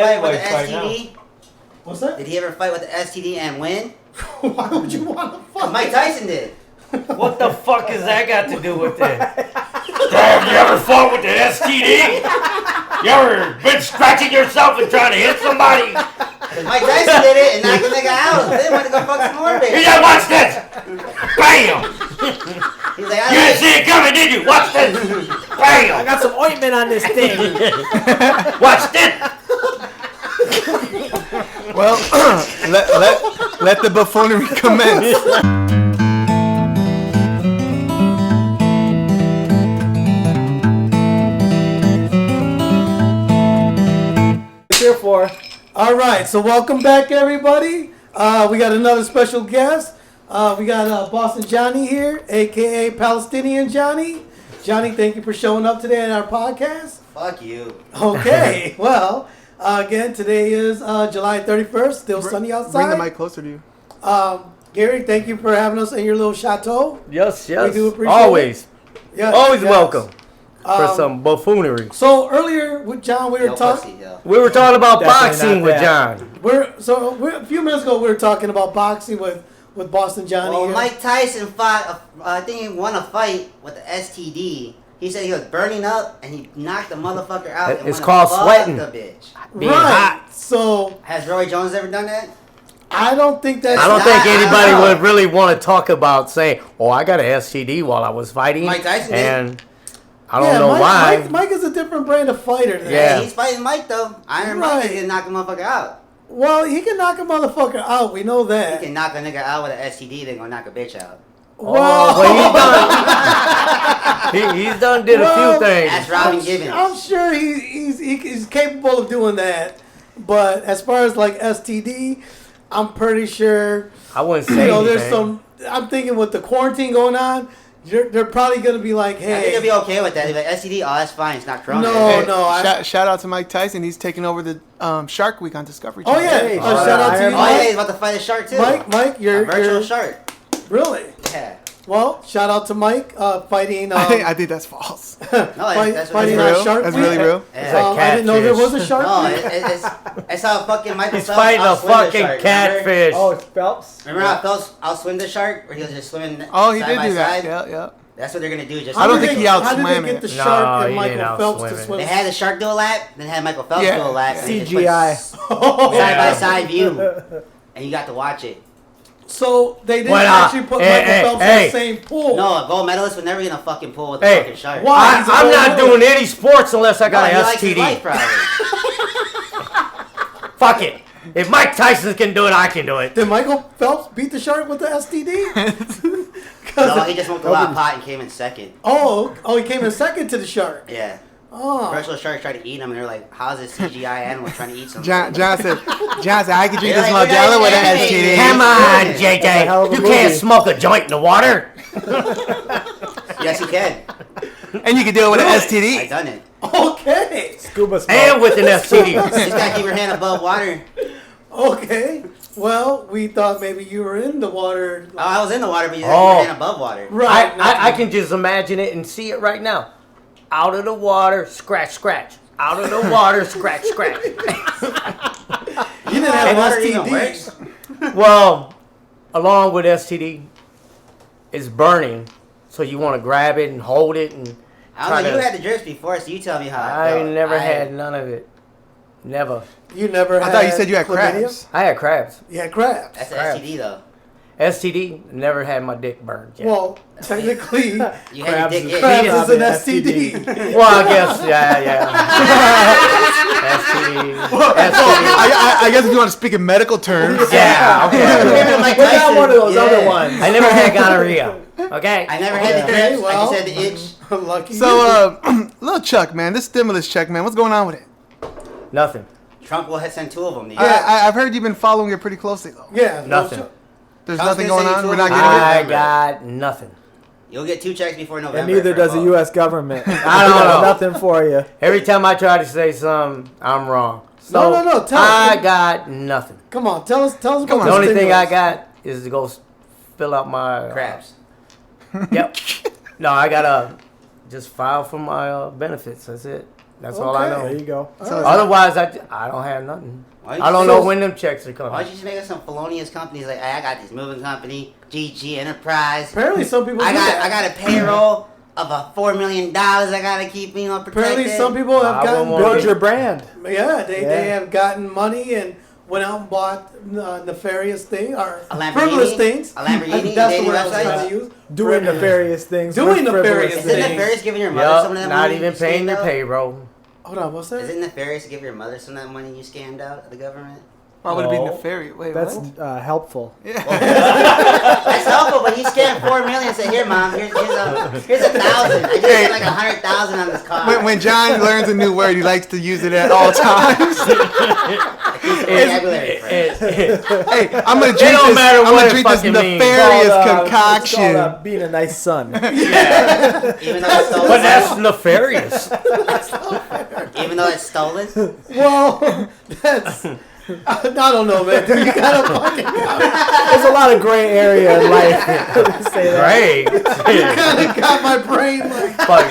Fight with the STD? What's that? Did he ever fight with the STD and win? Why would you want to fight? Mike Tyson did. What the fuck has that got to do with it? Have you ever fought with the STD? You ever been scratching yourself and trying to hit somebody? Mike Tyson did it and knocked the nigga out. Then went to go fuck some more bitch. He said, watch this! Bam! He's like, You didn't see it coming, did you? Watch this! Bam! I got some ointment on this thing. Watch this! Well, let the buffoonery commence. Here for. All right, so welcome back, everybody. We got another special guest. We got Boston Johnny here, a.k.a. Palestinian Johnny. Johnny, thank you for showing up today on our podcast. fuck you. Okay, well, again, today is July 31st, still sunny outside. Bring the mic closer to you. Gary, thank you for having us in your little chateau. Yes, We do appreciate always. it. Yes, Always yes. welcome for some buffoonery. So earlier with John, we were Yo, talking. pussy, yo. We were talking about Definitely boxing not with that. John. A few minutes ago we were talking about boxing with Boston Johnny. Well, here. Mike Tyson fought, I think he won a fight with the STD. He said he was burning up and he knocked the motherfucker out. And It's wanna called fuck sweating. The bitch. Being right. hot. So Has Roy Jones ever done that? I don't think that's. I don't not- think I anybody don't know. would really want to talk about saying, "Oh, I got an STD while I was fighting," Mike Tyson did. and I don't know Mike, why. Mike is a different brand of fighter. Than Yeah. that. He's fighting Mike though. Iron Right. Mike is gonna knock a motherfucker out. Well, he can knock a motherfucker out. We know He that. can knock a nigga out with an STD, then gonna knock a bitch out. Well, Well, he's done did a Well, few things. That's Robin Gibbons. I'm sure he's capable of doing that. But as far as like STD, I'm pretty sure. I wouldn't say There's anything. I'm thinking with the quarantine going on, they're probably gonna be like, I think hey, he'll be okay with that. He'll be like, STD, oh, that's fine. It's not corona. No, Hey, no, shout out to Mike Tyson. He's taking over the Shark Week on Discovery Oh Channel. yeah, Hey, shout out to you, Oh, yeah, Mike. he's about to fight a shark too. Mike, a you're virtual shark. really. Yeah. Well, shout out to Mike fighting. I think that's false. No, that's fighting That's on real? Shark That's Week. really real? Yeah. I didn't know there was a Shark No, Week. it's how fucking Michael He's Phelps fighting a outswim the fucking shark, catfish. Oh, it's Phelps. Remember how Phelps outswim the shark? Where he was just swimming Oh, he side did by do that. side? Yeah, yeah. That's what they're going to do. Just I don't How think did he How did outswam they get it. the No, shark and he Michael didn't Phelps outswim to it. swim? They had the shark do a lap, then had Michael Phelps Yeah. do a lap. And they just put CGI. Side by side view. And you got to watch it. So they didn't Well, actually put Michael Phelps in the same pool. No, a gold medalist would never get in a fucking pool with a Hey, fucking shark. why? He's a I'm gold not medalist. doing any sports unless I No, got he an likes his life, STD. probably. Fuck it. If Mike Tyson can do it, I can do it. Did Michael Phelps beat the shark with the STD? No, he just smoked a lot of pot and came in second. Oh, he came in second to the shark. Yeah. Oh, Virtual sharks tried to eat him, and they're like, how's this CGI animal trying to eat something? John said, I could drink You're this like, we're Modelo not with an animated. STD. Come on, It's a hell of JJ. a You can't movie. smoke a joint in the water. Yes, you can. And you can do it with an I've STD. done it. okay, Scuba smoke. And with an STD. You just gotta keep your hand above water. okay. Well, we thought maybe you were in the water. Oh, I was in the water, but you just keep your hand above water. Right. I can just imagine it and see it right now. Out of the water, scratch, scratch. Out of the water, scratch, scratch. You didn't have Water even STD. works. Well, along with STD, it's burning. So you want to grab it and hold it and I try don't know, you to. had the drips before, so you tell me how I felt. never had none of it. Never. You never. I thought you said you had chlamydia? crabs. I had crabs. You had crabs. That's the Crabs. STD, though. STD, never had my dick burned yet. Well, technically, You had your Crabs dick is- itch. crabs is an STD. STD. Well, I guess, yeah. STD. I guess if you want to speak in medical terms. Yeah, okay. Remember Mike We're not Tyson? one of those Yeah. other ones. I never had gonorrhea. Okay? I never had the Okay, drips. I well. just had the itch. Lucky. So, little Chuck, man, this stimulus check, man, what's going on with it? Nothing. Trump will send 2 of them to you. I've heard you've been following it pretty closely, though. yeah, Nothing. There's Trump's nothing gonna going send you on. to We're not a- getting I it. got nothing. You'll get 2 checks before November. And neither for does the vote. U.S. government. I don't know. Nothing for you. Every time I try to say something, I'm wrong. So No, tell I us. got nothing. Come on, tell us about Come on. The only thing I stimulus. got is to go fill out my Crabs. Yep. No, I gotta just file for my benefits. That's it. That's all I Okay. There know. you go. Otherwise, I don't have nothing. Why don't I don't you know just- when them checks are Why coming. don't you just make us some felonious companies like, hey, I got this moving company, GG Enterprise. Apparently, some people. I do got that. a payroll of $4 million. I gotta keep protected. Apparently, some people have I gotten won't Build your brand. Yeah, they Yeah. have gotten money and went out and bought nefarious things or A Lamborghini? frivolous things. A Lamborghini? I think that's the Dating word I was websites? trying to use. Doing Frivolous. nefarious things. Doing with nefarious Is frivolous it things. nefarious giving your mother some of Yup, that not money even you paying scammed your out? payroll. Hold on, what's Is that? it nefarious to give your mother some of that money you scammed out of the government? Why would it be No. nefarious? Wait, That's what? helpful. That's helpful, but he scammed $4 million and said, here, mom, here's $1,000. I just spent like $100,000 on this car. When John learns a new word, he likes to use it at all times. Vocabulary phrase. Hey, I'm gonna It drink don't this. matter I'm what gonna it drink this fucking means. nefarious It's called, concoction. being a nice son. Even though it's stolen. But that's nefarious. Even though it's stolen. Well, that's. I don't know, man. Dude, you gotta fucking. There's a lot of gray area in life. Say that. Great. Kind of got my brain like. Fuck.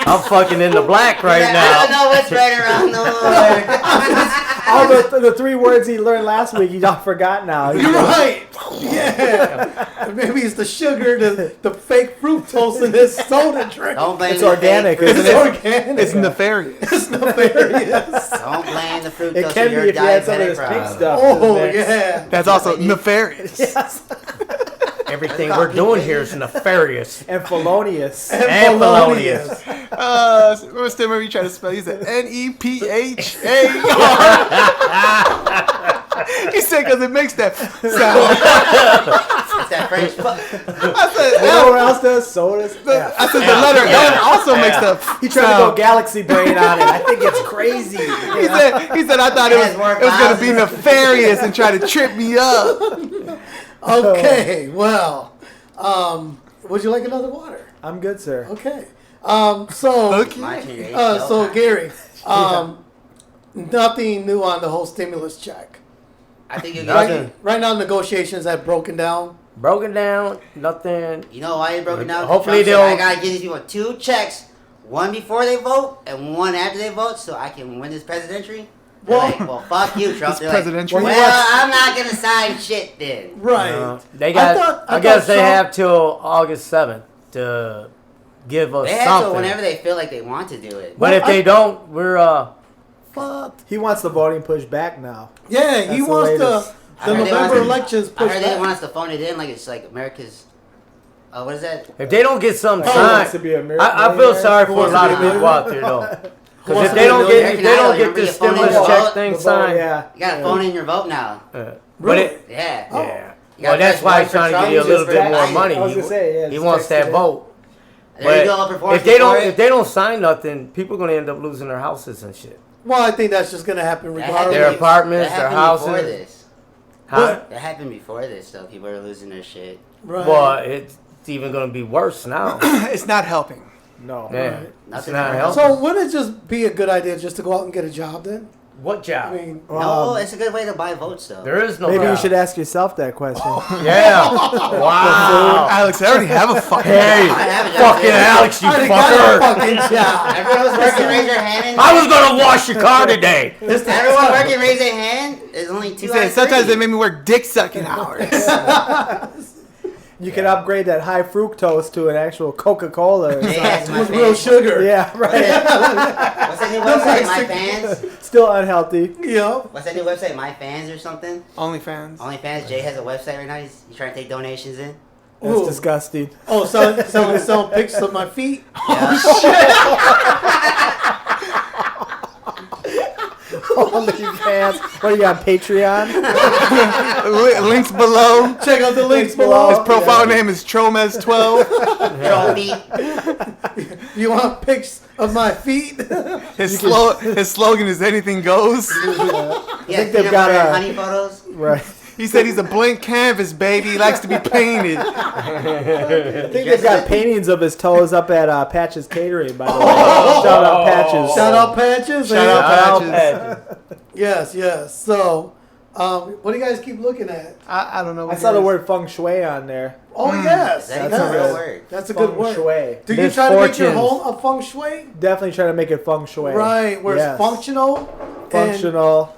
I'm fucking in the black right I now. don't know what's right around the corner. All the 3 words he learned last week, he all forgot now. You're right. Yeah. Maybe it's the sugar, the fake fructose in this soda drink. Don't blame It's the organic, fake isn't It's fruit. organic. It's nefarious. It's nefarious. Don't blame the fruit. It can be if you had some of this pink stuff. in the Oh mix. yeah. That's also nefarious. Yes. Everything we're doing here is nefarious. And felonious. And felonious. What's the movie you try to spell? He said Nepha. He said because it makes that sound. It's that French. I said, You know what else does? Sodas. I said the letter N also makes that He tried to sound. go galaxy brain on it. I think it's crazy. He said I thought it Has more was gonna be vowels. nefarious and try to trip me up. Okay. Well, would you like another water? I'm good, sir. Okay. So. Okay. Imagine your So HL. Gary, nothing new on the whole stimulus check. I think you Nothing. got. Right now, negotiations have broken down. Broken down, nothing. You know why you broke it down? Hopefully Trump said, they'll- I gotta give these people 2 checks, one before they vote and one after they vote, so I can win this presidential. Well- Well, fuck you, Trump. It's They're like, presidential. well, I'm not gonna sign shit then. Right. They got. I I guess thought they Trump- have till August 7th to give us They have something. to whenever they feel like they want to do it. But if they don't, we're Fucked. He wants the voting pushed back now. Yeah, he That's the wants latest. I the heard they November want to- elections I pushed heard they back. want us to phone it in like it's like America's. What is that? if they don't get something He wants to signed, be a I feel sorry Who for a wants lot to of be a people out there though. wants Because if to they be a don't millionaire? get if they don't Remember get the your phone stimulus in check vote? thing The vote, signed, yeah. You gotta phone in your vote now. but Really? it, Yeah. Oh. yeah. You Well, gotta that's press why one he's for trying to Trump, give you a little just bit more press- money. I was gonna say, yeah, He just wants text that it. vote. There you But go, up report if they don't, for it. if they don't sign nothing, people gonna end up losing their houses and shit. Well, I think that's just gonna happen That regardless. happened Their be- apartments, that their happened before houses. this. Huh? That happened before this, though. People are losing their shit. Right. Well, it's even gonna be worse now. It's not helping. No. Yeah, it's Nothing not else. helping. So wouldn't it just be a good idea just to go out and get a job then? What I job? mean, No, it's a good way to buy votes, though. There is no Maybe you job. should ask yourself that question. Yeah. Wow. Alex, I already have a fucking. Hey, I have a job, fucking too. Alex, you I already got a fucker. fucking job. Everyone who's working, raise their hand. I was gonna wash your car today. Everyone working, raise their hand. There's only 2 He said sometimes they make me work dick sucking hours. You can upgrade that high fructose to an actual Coca-Cola. Or something. Yeah, it's my With real fans. sugar. Yeah, right. What's that new website? My fans. Still unhealthy. You know? What's that new website? My fans or something? OnlyFans. OnlyFans. Jay has a website right now. He's trying to take donations in. That's Ooh. disgusting. Oh, selling pics of my feet. OnlyFans. What are you on Patreon? Links below. Check out the links His below. profile name is Tromez12. Trophy. You want pics of my feet? His slogan is anything goes. Yeah, think they've peanut got butter and a- honey photos. Right. He said he's a blank canvas, baby. He likes to be painted. I think they've got paintings of his toes up at Patches Catering, by the way. Shout out Patches. Shout out Patches. Shout out Shout Patches. out. Yes, yes. So, what do you guys keep looking at? I don't know. I saw the word feng shui on there. Oh yes, That's yes. a real word. That's a good Feng word. shui. Do you try to make your Misfortunes. home a feng shui? Definitely try to make it feng shui. Right, where Yes. it's functional. Functional.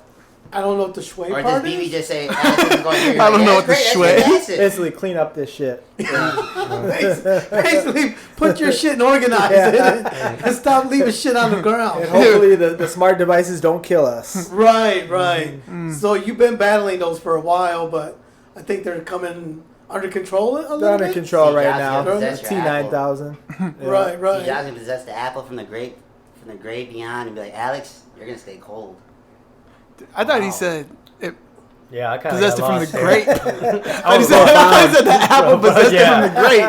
I don't know what the shui Or part does BB is. just say, "Acid is going here"? I don't know what the That's shui- acid. Basically, clean up this shit. Basically, put your shit and organize it, and stop leaving shit on the And ground. hopefully, the smart devices don't kill us. Right, right. So you've been battling those for a while, but I think they're coming under control a little They're under bit. control See, right John's now. gonna possess your T9000. Right, See, right. John's gonna possess the apple from the grape beyond, and be like, "Alex, you're gonna stay cold." I thought he said it Yeah, I kind of possessed it from the grape. I Oh, thought he said the apple possessed it from the grape.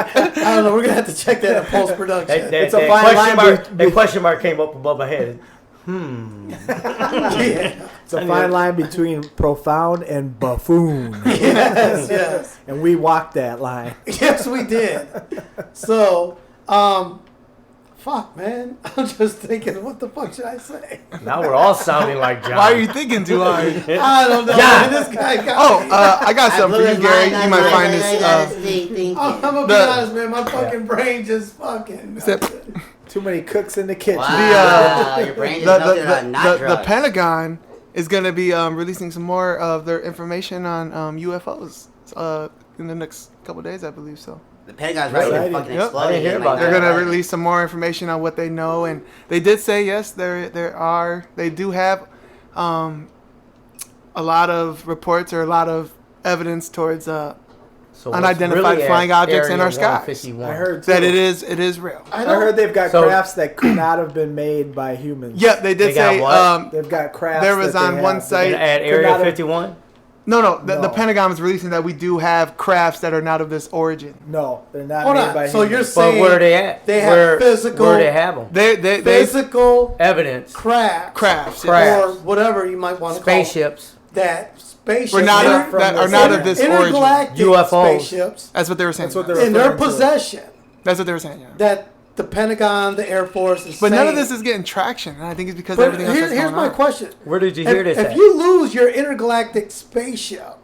I don't know. We're gonna have to check that in post production. It's a fine line The question mark came up above my head. Yeah. It's a fine line between profound and buffoon. Yes, yes. And we walked that line. Yes, we did. So, fuck, man. I'm just thinking, what the fuck should I say? Now we're all sounding like John. Why are you thinking too hard? I don't know. Yeah. Man, this guy got Oh, me. I got something for you, Gary. You might find this. I'm gonna be the- honest, man. My fucking brain just fucking. Too many cooks in the kitchen. Wow, your brain just melted on not the drugs. Pentagon is going to be releasing some more of their information on UFOs in the next couple of days, I believe so. The Pentagon's ready to Exciting. fucking Yep. explode. I didn't hear again, about like They're going 9/11. to release some more information on what they know, and they did say yes, they do have a lot of reports or a lot of evidence towards So what's unidentified really flying at objects in Area our skies. 151? I heard too. that it is real. I heard they've got So- crafts that could not have been made by humans. Yeah, they did They got say what? They've got crafts. There was that they on one have. site- At Could Area not have- 51? No, the No. Pentagon is releasing that we do have crafts that are not of this origin. No, they're not Hold made on. by So humans. you're But saying where are they at? they have where, physical- Where they have them? They physical Evidence. crafts, Crafts. or whatever you might want to call Spaceships. that spaceships We're not inter- from that are this not area. of this origin. intergalactic UFOs. spaceships That's what they were saying. That's what they were in their referring to. possession That's what they were saying. Yeah. that the Pentagon, the Air Force is But none of saying. this is getting traction, and I think it's because But everything else that's here's going my on. question: Where did you hear this if at? you lose your intergalactic spaceship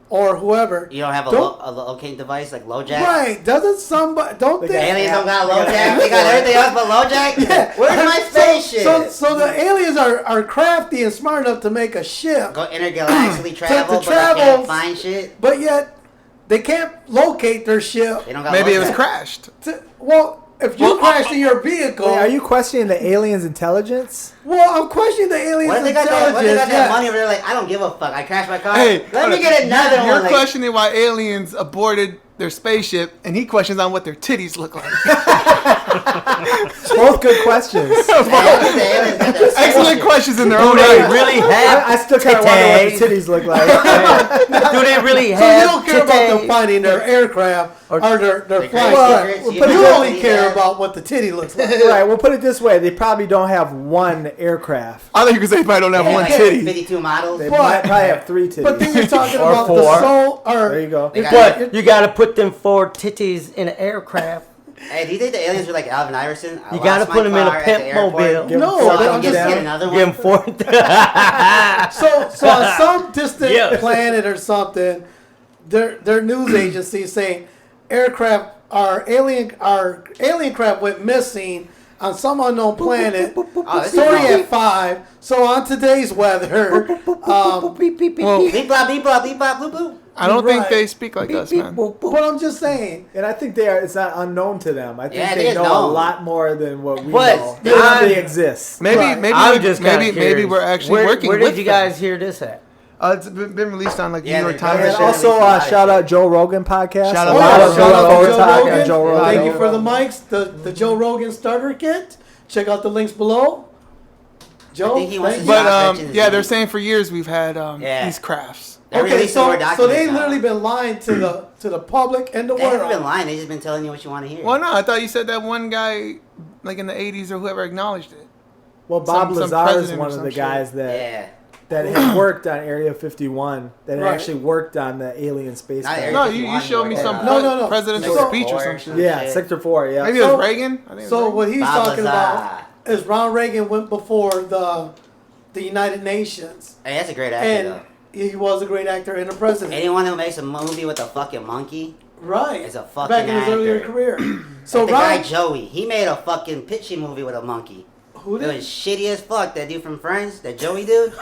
or whoever, You don't have a, Don't- a locating device like LoJack? right? Doesn't somebody? Don't They they? got Aliens don't got They got LoJack? They got everything else but LoJack? Yeah. Where's my spaceship? So the aliens are crafty and smart enough to make a ship, Go intergalactically travel, but travel- they can't find shit? but yet they can't locate their ship. They don't got Maybe it was LoJack. crashed. Well, if you crash in your vehicle, Wait, are you questioning the aliens' intelligence? well, I'm questioning the aliens' What if they got intelligence. that, what if they got that yes. money over there like, I don't give a fuck, I crashed my car, Hey, let me get another You're one. Like, questioning why aliens aborted their spaceship, and he questions on what their titties look like. Both good questions. man, the aliens got their Excellent spaceship. questions in their Do own they right. really have I still kind of wonder what the titties? titties look like. Do they really So have you don't care about them titties? finding their aircraft or their They flight. crash secrets, But you know only what care they about what the titty looks like. Right, we'll put it this way. They probably don't have one aircraft. I thought you could say they probably don't have Yeah, one like titty. 52 models. They But- might probably have three titties. But then you're talking Or about four. the soul. Or There you go. They got- But you gotta put them 4 titties in an aircraft. Hey, do you think the aliens were like Alvin Iverson? I You gotta lost my put 'em in a car at pimp the airport, mobile. Give No, them but So I'm I'm just just get saying. another Give them one. 4. So on some distant Yes. planet or something, their news agency is saying alien craft went missing on some unknown planet. Oh, this Story is at 5. So on today's weather, Well, beep blah beep blah beep blah bloop bloop. I don't think Right. they speak like us, man. but I'm just saying. And I think it's not unknown to them. I think Yeah, it they is know a known. lot more than what we But know. They know I'm- they exist. Maybe, Right. maybe, I'm just maybe, maybe we're actually working Where with did you them. guys hear this at? It's been released on like Yeah, New York they- Times. And Shout also, out shout out Joe Rogan podcast. Shout a out lot to of Joe UFO Rogan. talk on Joe Rogan. Thank you for the mics, the Joe Rogan starter kit. Check out the links below. Joe, I think he wants thank to you. But Stop mentioning yeah, his they're name. saying for years we've had Yeah. these crafts. They're Okay, releasing more so documents they've now. literally been lying to the public and the They haven't been world. lying. They just been telling you what you want to hear. Well, no, I thought you said that one guy, like in the '80s or whoever, acknowledged it. Well, Bob Some Lazar is president or one of some the shit. guys that Yeah. had worked on Area 51, that had Right. actually worked on the alien space. Not craft. Area No, 51 you showed me or- some No. presidential Sector speech or 4 some or shit. something. Yeah, Shit. Sector 4, yeah. Maybe it So- was Reagan. I think it was So Reagan. what he's Bob talking Lazar. about is Ronald Reagan went before the United Nations, Hey, that's a great actor and though. he was a great actor and a president. Anyone who makes a movie with a fucking monkey, Right. Is a fucking back in his earlier actor. career. So So the guy Rob, Joey, he made a fucking pitchy movie with a monkey. who It did? was shitty as fuck. That dude from Friends, that Joey dude.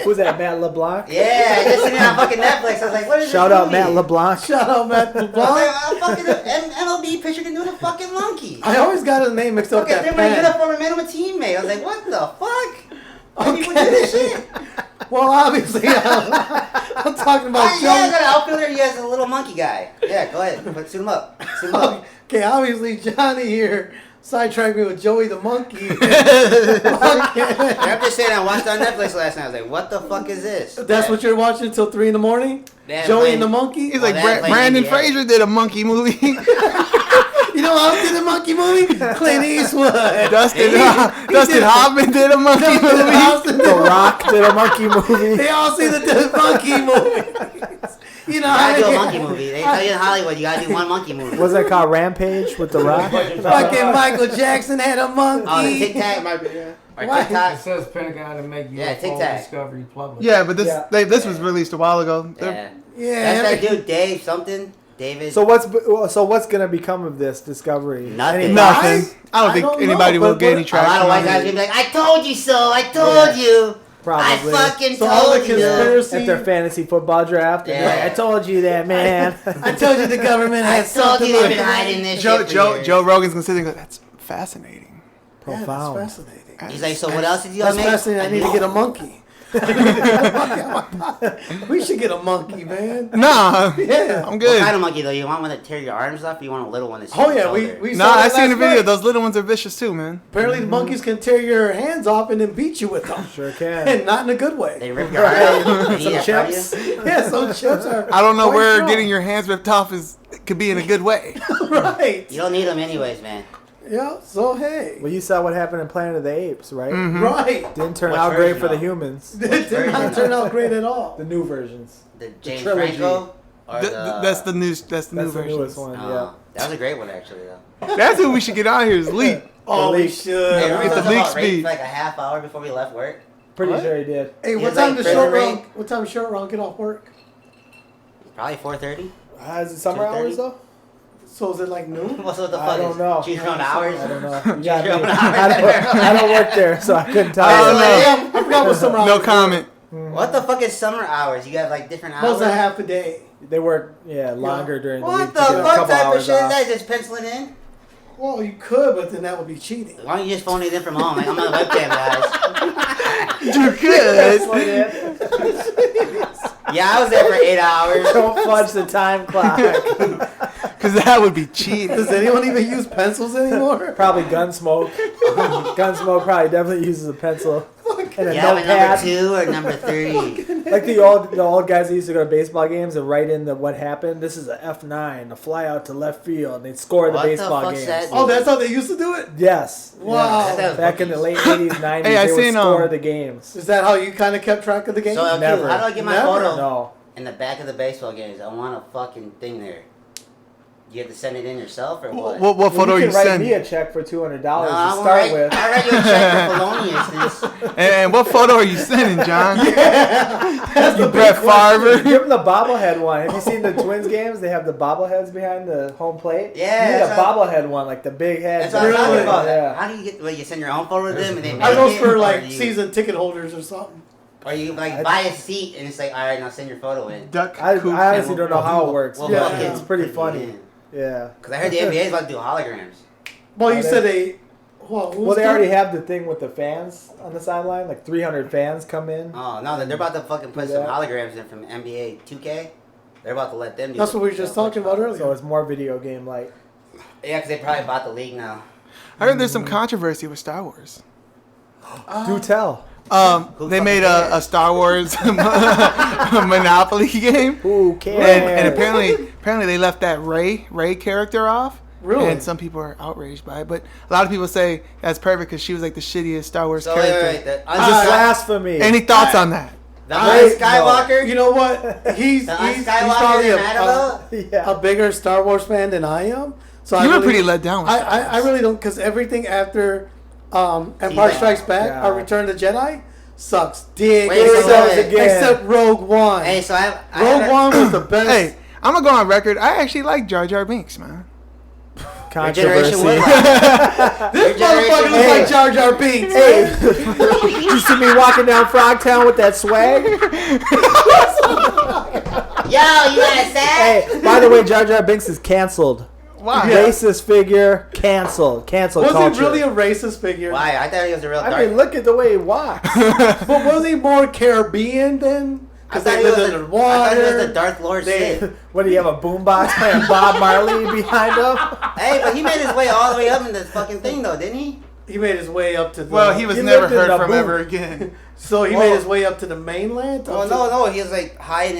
Who's that, Matt LeBlanc? Yeah, I just seen it on fucking Netflix. I was like, what is Shout this out movie? Matt LeBlanc. Shout out Matt I was LeBlanc. like, fucking MLB pitcher can do the fucking monkey. I always got his name mixed up. Okay, That then when I get Pan. up for a man, I'm a teammate. I was like, what the fuck? Why people do this shit? Well, obviously, I'm talking about Yeah, I Joey. got an outfielder. He has a little monkey guy. Yeah, go ahead. Suit him up. Suit him up. Okay, obviously Johnny here sidetracked me with Joey the monkey. I'm just saying, I watched it on Netflix last night. I was like, what the fuck is this? That's what you're watching until 3 in the morning? Yeah, Joey playing- and the monkey? He's like that played Brandon NBA. Fraser did a monkey movie. You know how did the monkey movie? Clint Eastwood. Dustin Hoffman did a monkey movie. The Rock did a monkey movie. They all see the monkey movies. You know You how gotta do a they monkey movie. They tell you in Hollywood, you gotta do one monkey movie. What's that called? Rampage with The Rock? fucking Michael Jackson had a monkey. Oh, the Tic Tac? Or Why? It TikTok? says Pentagon to make Yeah, UFO Tic Tac. discovery public. Yeah, but this Yeah. this was released a while ago. Yeah. Yeah. That's that dude, Dave something. David. So what's gonna become of this discovery? Nothing. Any Nothing. I don't I think don't anybody know, will but get any a traction. lot of white on guys it. gonna be like, I told you so. I told you. Probably. I fucking So all the told you. conspiracy. At their fantasy football draft. and Yeah. they're like, I told you that, man. I told you the government I had told something you they've like been that. hiding this shit for years. Joe Rogan's gonna sit there and go, that's fascinating. Yeah, Profound. that's fascinating. He's like, so what else did you That's make? fascinating. I need to get a monkey. We should get a monkey, man. Nah, Yeah. I'm What good. kind of monkey though? You want one that tear your arms off, or you want a little one that's Oh yeah, we Nah, saw I that seen the last video. night. Those little ones are vicious too, man. Apparently, the monkeys can tear your hands off and then beat you with them, Sure can. and not in a good way. They rip your arms out. They eat Some it from you. chips. Yeah, some chips are. I don't know quite where strong. getting your hands ripped off could be in a good way. right. You don't need them anyways, man. Yeah. So hey, Well, you saw what happened in Planet of the Apes, right? right. Didn't turn Which out great version, for the though? humans. It did not turn out great at all. The new versions. The James trilogy. Franco. Or That's the new. That's the new That's the version. newest one. Oh, that was a great one actually though. That's who we should get out here. Is Leak. Oh, we leak. should. Hey, remember Get the we leak talked about rape speed. for like a half hour before we left work? Pretty What? sure he did. Hey, He what was time like does prison short rape. round? What time does short round get off work? Probably 4:30. Is it summer 2:30? hours though? So is it like noon? What's what the I fuck don't is? know. Choose your own hours. I don't know. You Choose got your me. own hours. I don't work there, so I couldn't tell I you. don't know. I forgot what summer No hours comment. What the fuck is summer hours? You got like different were. hours. Most of half a day. They work, longer during the What week the to get a fuck couple type of hours shit is off. that? Just penciling in? Well, you could, but then that would be cheating. Why don't you just phone it in from home? Like, I'm on the webcam, guys. You That's could. what it is. Yeah, I was there for 8 hours. Don't fudge the time clock. Because that would be cheating. Does anyone even use pencils anymore? Probably Gunsmoke. Gunsmoke probably definitely uses a pencil and a You have a notepad. number 2 or number 3? Like the old guys that used to go to baseball games and write in what happened. This is a F9, a fly out to left field, and they'd score the What the baseball fuck's games. that? Oh, that's how they used to do it? Yes. Wow. Yeah. That was Back in the late 80s, 90s, Hey, I they would seen, score um, the games. Is that how you kind of kept track of the game? So, okay, Never. how do I get my Never. photo No. in the back of the baseball games? I want a fucking thing there. You have to send it in yourself or what? What photo you you can write send? me a check for $200 No, to I start with. I read you a check for feloniousness. And what photo are you sending, John? That's the Brett big question. Favre. Give them the bobblehead one. Have you seen the Twins games? They have the bobbleheads behind the home plate. Yeah, you need a that's what- bobblehead one, like the big head. That's what I'm talking Really? about. Yeah. How do you get? Well, you send your own photo to them and they make Are those it, for or like do you- season ticket holders or something? Or you like buy a seat and it's like, all right, now send your photo in. Duck. I Coop. honestly don't know how it works. Well, Yeah. fuck it. It's pretty funny. Yeah. Because I heard the NBA is about to do holograms. Well, you Are said they- well, they already have the thing with the fans on the sideline. Like 300 fans come in. Oh no, they're about to fucking put Do some that? holograms in from NBA 2K. They're about to let them do. That's it. what we were just talking about earlier. So it's more video game like. Yeah, because they probably bought the league now. I heard there's some controversy with Star Wars. Do tell. Who They fucking made cares? a Star Wars Monopoly game. Who cares? And apparently they left that Ray character off. Really? And some people are outraged by it, but a lot of people say that's perfect because she was like the shittiest Star Wars So character. wait, It's blasphemy. Any thoughts on that? the Rise Skywalker. You know what? He's The Rise he's Skywalker probably you're mad about? Yeah. a bigger Star Wars fan than I am. So I You were really- pretty let down with Star I Wars. really don't, because everything after Empire that? Strikes Back Yeah. or Return of the Jedi sucks dick. Wait, so except, wait. except Rogue One. Hey, so I Rogue heard- One was the best. Hey, I'm gonna go on record. I actually like Jar Jar Binks, man. Your generation Controversy. would like. This Your motherfucker generation looks like would. Jar Jar Binks. Hey, you see me walking down Frogtown with that swag? Yo, you got sad? Hey, by the way, Jar Jar Binks is canceled. Why? Racist figure, canceled. Cancel Was culture. he really a racist figure? Why? I thought he was a real dark. I mean, look at the way he walks. But was he more Caribbean then? I Because thought they he was lived the under water. I thought he was the Darth Lord Sith. What, do you have a boombox playing Bob Marley behind him? Hey, but he made his way all the way up in this fucking thing, though, didn't he? He made his way up to the... Well, he was He never lived in heard the from boot. ever again. So he Well- made his way up to the mainland? Oh Up to- no, he was like high in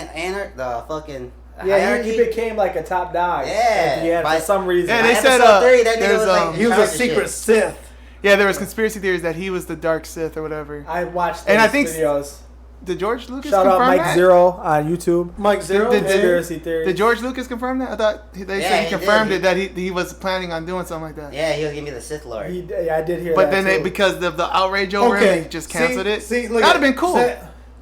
the fucking Yeah, hierarchy. he became like a top dog. Yeah, At the end, by- for some reason. Yeah, they By said, episode 3, that nigga there's, was like He was a secret Sith. Yeah, there was conspiracy theories that he was the Dark Sith or whatever. I watched those And I think- videos. Did George Lucas Shout out confirm Mike that? Zero on YouTube. Mike Zero? Did- Conspiracy theory. Did George Lucas confirm that? I thought they Yeah, said he he confirmed did. it that he was planning on doing something like that. Yeah, he was gonna be the Sith Lord. Yeah, I did hear But that then too. because of the outrage over it, they just canceled it. See, look That'd at- have been cool.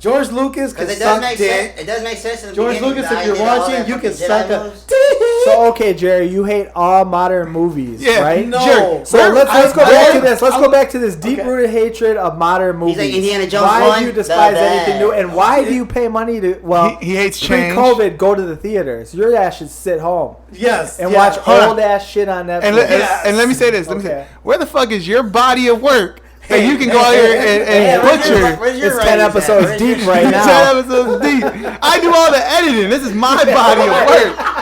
George Lucas could Because it does suck make dick. sense. It does make sense. In the George beginning, Lucas, the if you're idea of all watching, that you can fucking suck Jedi a... moves. So okay, Jerry, you hate all modern movies, Yeah, right? No. Sure. So let's go back to this. Let's I'll- go back to this deep-rooted hatred of modern movies. like Indiana Jones Why 1, do you despise the anything new? bad. And why do you pay money to? Well, He hates change. Pre-COVID, go to the theaters. Your ass should sit home Yes. and yeah. watch Hold on. old ass shit on Netflix. And let me say this. Let me say, Okay. where the fuck is your body of work that you can go hey, out here hey, and Hey, butcher? where's your It's 10 writings at? episodes Where's deep your- right now. 10 episodes deep. I do all the editing. This is my body of work.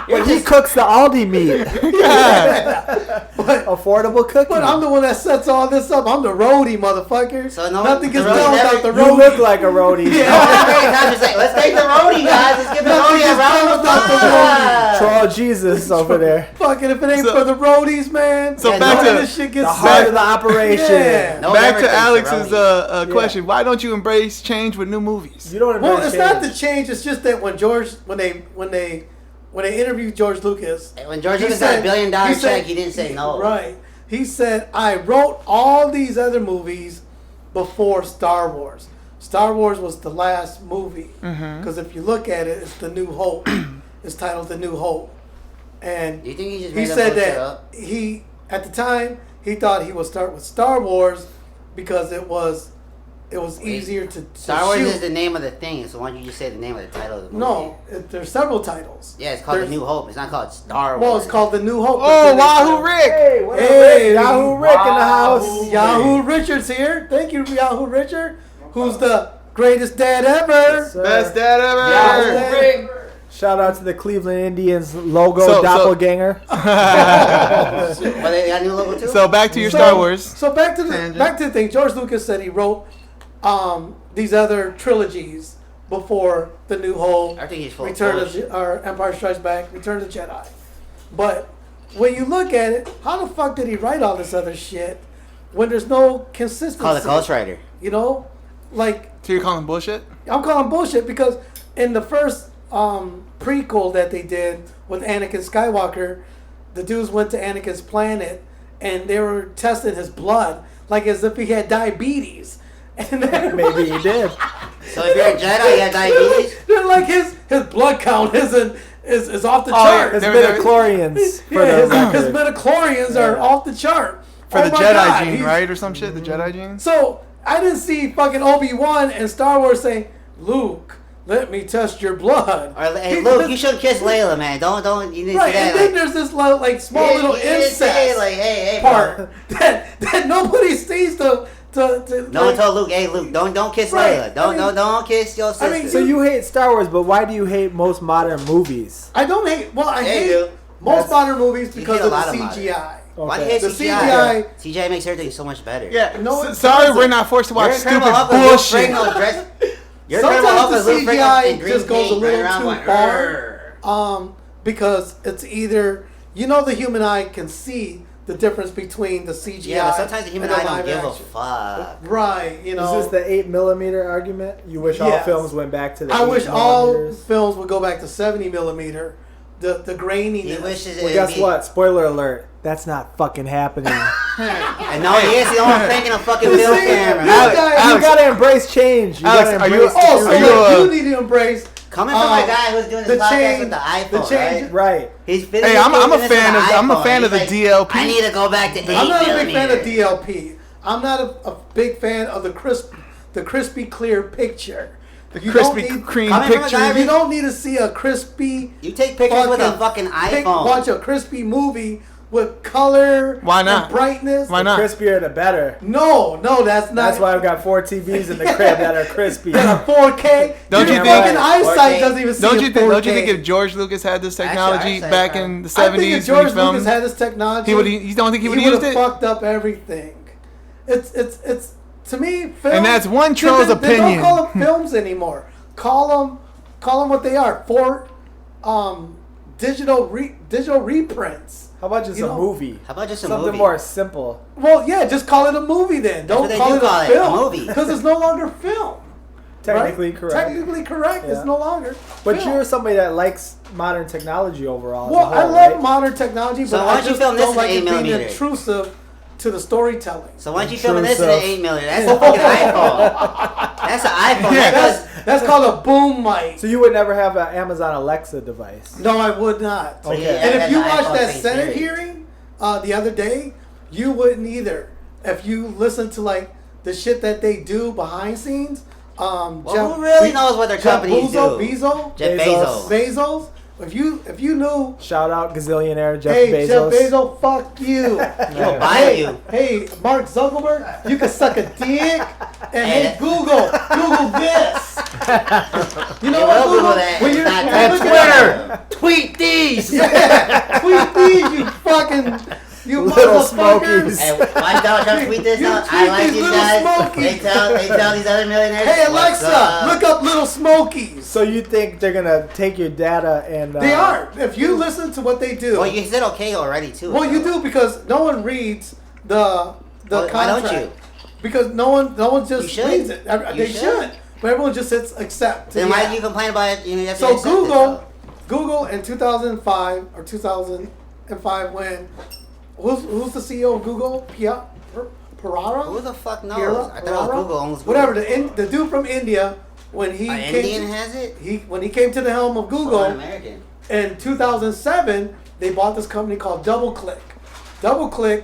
But he cooks the Aldi meat. Yeah. Affordable cooking. But I'm the one that sets all this up. I'm the roadie, motherfucker. So no- Nothing gets the roadie done without the never- you roadie. look like a roadie. I'm just like, let's take the roadie, guys. Let's give the Nothing roadie a gets round done of without the applause. Troll Jesus over there. Fucking if it ain't So- for the roadies, man. So Yeah, back no, to this shit gets The heart of the operation. Yeah. No one back ever to takes the Alex's roadie. question. Why don't you embrace change with new movies? You don't Well, embrace it's not the change. change. It's just that when they interviewed George Lucas, When George he Lucas got said- $1 billion he said- check, he didn't say no. Right. He said, I wrote all these other movies before Star Wars. Star Wars was the last movie. Because if you look at it, it's The New Hope. It's titled The New Hope. And Do you think he just he made said that that up? he, at the time, he thought he would start with Star Wars because it was easier to Star Wars shoot. is the name of the thing, so why don't you just say the name of the title of the movie? No, there's several titles. Yeah, it's called There's- The New Hope. It's not called Star Wars. Well, it's called The New Hope. Oh, But then Wahoo Rick! Hey, what up, Hey, Rick? Yahoo Rick in the house. Yahoo Richards here. Thank you, Yahoo Richard, who's the greatest dad ever. Sir. Best dad ever! Yahoo Rick. Shout out to the Cleveland Indians logo So- doppelganger. Well, they got a new logo too? So back to your So- Star Wars. So back to Tangent. the thing. George Lucas said he wrote these other trilogies before The New Hope, I think he's full of Return of bullshit. or Empire Strikes Back, Return of the Jedi. But when you look at it, how the fuck did he write all this other shit when there's no consistency? Called the Ghostwriter. You know, like So you're calling bullshit? I'm calling bullshit because in the first prequel that they did with Anakin Skywalker, the dudes went to Anakin's planet and they were testing his blood like as if he had diabetes. And then, Maybe he did. So if you're a Jedi, you have diabetes? they're like his blood count is off the Oh, chart. His There- midichlorians for Yeah, the his record. midichlorians are off the chart. For Oh the my Jedi God, gene, he's- right? Or some shit? The Jedi gene? So I didn't see fucking Obi-Wan and Star Wars saying, Luke, let me test your blood. Or, hey, Luke, you should kiss Layla, man. Don't, you didn't Right, say and that. then Like, there's this like small yeah, little you didn't incest say, like, hey, part that nobody sees to no one told Luke, hey, Luke, don't kiss Right, Layla. Don't kiss your sister. mean, So you hate Star Wars, but why do you hate most modern movies? I don't hate. Well, I Yeah, you hate do. most That's- modern movies You because hate a of the lot of modern. CGI. Why do you Okay. hate The CGI? CGI CGI makes everything so much better. Yeah. No, S- it sorry, doesn't. we're not forced to watch Your stupid Incredible Hulk with Luke bullshit. Ferrigno dress. Your Incredible Hulk Sometimes with the Luke Ferrigno CGI in green just goes a paint running little around too going, far. "Urgh." Because it's either the human eye can see the difference between the CGI. Yeah, but sometimes the human and eye don't live give a action. fuck. Right, Is this the 8mm argument? You wish all Yes. films went back to the I 8 wish all millimeters? films would go back to 70mm. The graininess. He wishes it Well, would guess be. what? Spoiler alert. That's not fucking happening. And no, he is the only thinking a fucking You film see, camera. this Alex, guy- you Alex, gotta embrace change. You Alex, gotta are you- embrace Oh, so Are you, like, uh, you need to embrace Coming from a guy who's doing this podcast with the iPhone, right? He's Hey, I'm a fan of the DLP. I need to go back to 8 I'm not a big fan of millimeter. DLP. I'm not a big fan of the crispy clear picture. The You Krispy don't need- Kreme Coming from a picture. guy You don't need to see a crispy. You take pictures with a fucking iPhone. Watch a crispy movie with color. Why not? And brightness. Why The not? crispier, the better. No, that's not. That's why I've got 4 TVs in the crib that are crispy. That are 4K. Don't Your you think- fucking eyesight 4K? doesn't even see Don't in you think? Don't you 4K? think if George Lucas had this technology Actually, back eyesight, in the I think if 70s when George he filmed, Lucas had this technology, he would. You don't think he would he have would used have it? fucked up everything. It's to me. Film, And that's one troll's they opinion. don't call them films anymore. Call them what they are. Digital reprints. How about just You a know, movie? How about just a Something movie? more simple. Well, yeah, just call it a movie then. what Don't they call do it call a it, a film movie. because it's no longer film. Technically right? correct. Technically correct. Yeah. It's no longer. But film. you're somebody that likes modern technology overall. Well, as a whole, I love right? modern technology, So but why I don't you just film this don't in like 8 it being millimeter? intrusive to the storytelling. So why don't you film this in Intrusive. an 8 millimeter? That's a fucking iPhone. That's an iPhone. Yeah, That does. That's called a boom mic. So you would never have an Amazon Alexa device. No, I would not. Okay. Yeah, And if that's you an watched iPhone that thing, Senate period. hearing the other day, you wouldn't either. If you listen to like the shit that they do behind scenes, Well, who really knows what their companies do? Jeff Bezos. Bezos. If you knew, Shout out gazillionaire Jeff hey Bezos. Jeff Bezos, fuck you. He'll buy you. Hey, Mark Zuckerberg, you can suck a dick. And Hey. hey, Google this. You know Hey, what, we'll Google that. When you're, It's not when that you're looking at- Tweet these. Yeah, tweet these, you fucking, you Little motherfuckers. Smokies. Hey, why don't Trump tweet this You out? tweet I like these these little guys. smokies. They tell these other millionaires. Hey what's Alexa, up. look up Little Smokies. So you think they're gonna take your data and They are. If you listen to what they do, Well, you said okay already too. well, you so. do because no one reads the Well, contract. why don't you? Because no one You just should. reads it. You They should. should, but everyone just hits accept. Then Yeah. why do you complain about it? You know, you have to So accept it, Google in 2005 or 2005 when who's the CEO of Google? Parara? Who the fuck knows? Piera? I thought it was Parara? Google owns Google. Whatever. The dude from India when he An came Indian to, has it. when he came to the helm of Or Google. an American. In 2007, they bought this company called DoubleClick. DoubleClick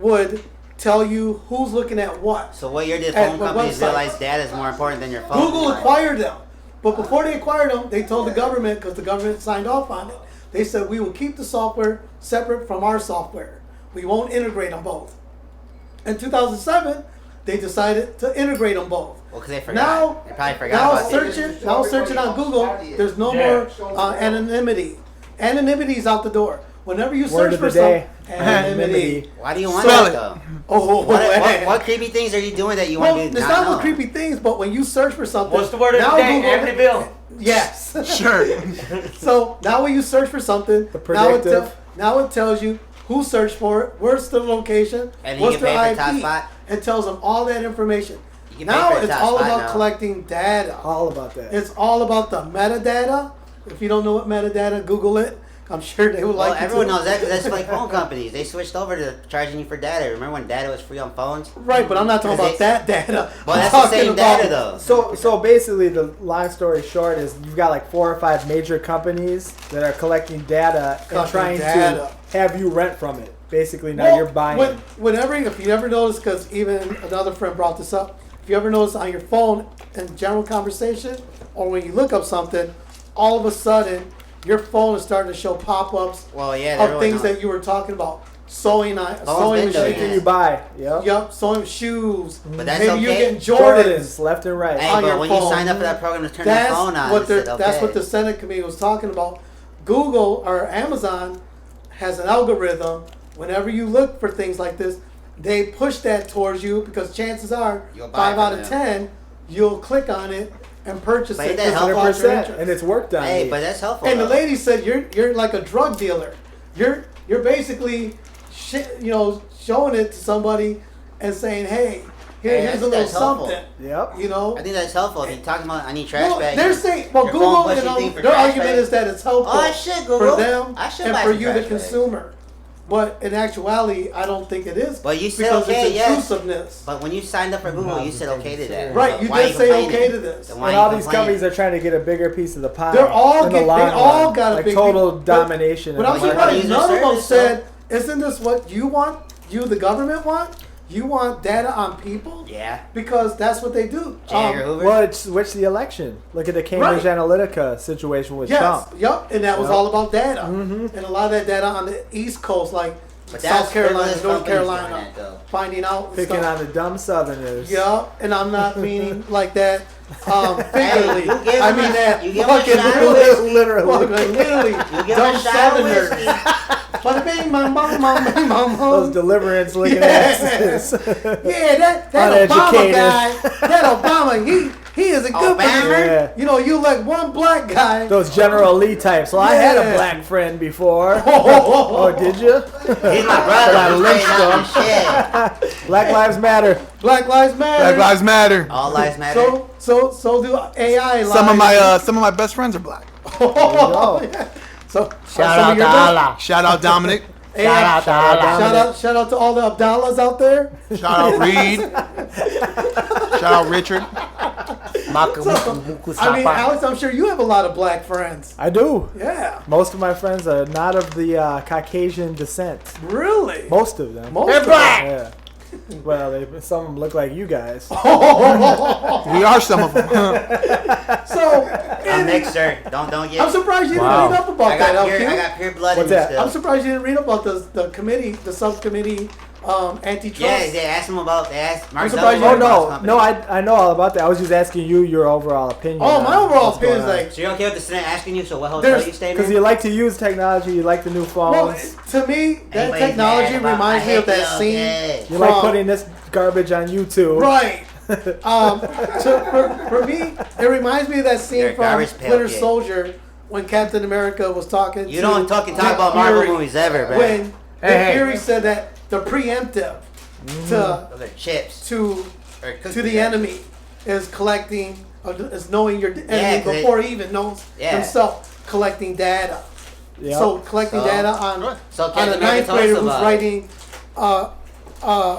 would tell you who's looking at what. So what year did At phone what companies website? realize data is more important than your phone? Google acquired them. But before they acquired them, they told the government, because the government signed off on it, they said, we will keep the software separate from our software. We won't integrate them both. In 2007, they decided to integrate them both. Well, because they forgot. Now, They probably forgot about searching on Google, there's no more anonymity. Anonymity's out the door. Whenever you Word search of for the day. something, anonymity. Why do you want Spell that it. though? Oh, What creepy things are you doing that you well, want it's to not not what know? creepy things, but when you search for something, What's the word of the now day? Google- Amityville. Yes. Sure. So now when you search for something, The now predictive. now it tells you who searched for it, where's the location, And you what's can their pay for top IP, spot? and tells them all that information. You can Now pay for it's top all spot about now. collecting data. all about that. It's all about the metadata. If you don't know what metadata, Google it. I'm sure they would Well, like you everyone to. knows that because that's like phone companies. They switched over to charging you for data. Remember when data was free on phones? Right, but I'm not talking about Because that data. Well, I'm that's the talking same about- data though. So basically, the long story short is you've got like 4 or 5 major companies that are collecting data and Collecting trying data. to have you rent from it. Basically, now Well, you're buying. If you ever notice, because even another friend brought this up, if you ever notice on your phone in general conversation, or when you look up something, all of a sudden your phone is starting to show pop-ups Well, yeah, of everyone things knows. that you were talking about. Sewing been machine. doing Anything that. you buy. Yep. Yup, sewing shoes. But that's Maybe okay. you're getting Jordans. Jordans, left and right. Hey, on but your when you phone. sign up for that program to turn that phone on, what it said, that's okay. what the Senate committee was talking about. Google or Amazon has an algorithm. Whenever you look for things like this, they push that towards you because chances are You'll buy 5 out from of them. '10 you'll click on it and purchase But it. ain't that 'cause it helpful? caught your 100%. interest. And it's worked on Hey, me. but that's helpful. And the though. lady said you're like a drug dealer. You're basically showing it to somebody and saying, hey, Hey, here's I a think little that's helpful. something. Yep. You know. I think that's helpful. If you're talking about, I need trash Well, bags. they're saying, well, Your phone Google, pushes thing for their trash argument bags. is that it's helpful Oh, I should, Google. for them I should and buy for some you, the trash bags. consumer. But in actuality, I don't think it is. But you said because okay, it's yes. intrusiveness. But when you signed up for Google, you said okay to that. Right, you Why did you say complaining? okay to this. Then why And you all these complaining? companies are trying to get a bigger piece of the pie. They're all in the get- long they all run. got a like big total piece. domination. But in I'm the Like, market. surprised user none of them service, said, "Isn't this what you want? You, the government, want? You want data on people?" Yeah. Because that's what they do. J. Edgar Hoover. Well, it's switched the election. Look at the Cambridge Right. Analytica situation with Yes, Trump. yep, and that was Yep. all about data, Mhm. and a lot of that data on the East Coast, like But that's South Carolina, frivolous North companies doing Carolina, that, though. finding out Picking stuff. on the dumb Southerners. Yeah, and I'm not meaning like that figuratively. you give I them mean a- that you give them a fucking shot of literally, Literally. literally You give dumb them a shot of Southerners. whiskey. Bada bing, bang, bang, bang, bang, bang, Those bang. deliverance looking Yes. asses. Yeah, that Obama Uneducated. guy, that Obama, he is a good Obama? person. Yeah. You know, you like one black guy. Those General Lee types. Well, I had a Yeah. black friend before. Oh, did you? He's my brother. Got I'm lynched straight up and shit. Black Lives Matter. Black Lives Matter. Black Lives Matter. All lives matter. So do AI. Some of my best friends are black. Oh, yeah. So Shout out to Allah. Shout out Dominic. AI, Shout out to Allah. shout out to all the Abdallahs out there. Shout out Reed. Shout out Richard. I mean, Alex, I'm sure you have a lot of black friends. I do. Yeah, Most of my friends are not of the Caucasian descent. really. Most of them. Most of them. Yeah. Well, some of them look like you guys. We are some of them. So, A and mixer. Don't get. I'm surprised you Wow. didn't read up about I that, got pure. LQ. I got pure blood What's in me that? still. I'm surprised you didn't read about the committee, the subcommittee, antitrust. Yeah, they asked him about. They asked Mark surprised you Zuckerberg Oh didn't about his no, company. no, I know all about that. I was just asking you your overall opinion. Oh, my overall opinion is Because like, So you're okay with the Senate asking you? So what hotel There's- you staying in? you like to use technology, you like the new well, phones, to me, that Anybody's technology mad about- reminds I me of hate that the scene. okay. you like from- putting this garbage on YouTube. Right. For me, it reminds me of that You're scene a from garbage pail Winter kid. Soldier when Captain America was talking. You to don't talk Nick about Marvel Fury, movies ever, bro. When Hey, Nick hey. Fury said that the preemptive Those are chips. to Or cookies, to the right? enemy is collecting, is knowing your enemy 'cause before he even knows Yeah. himself, collecting data. Yep. So collecting So- data on So on Captain a America ninth told us grader who's about it. writing an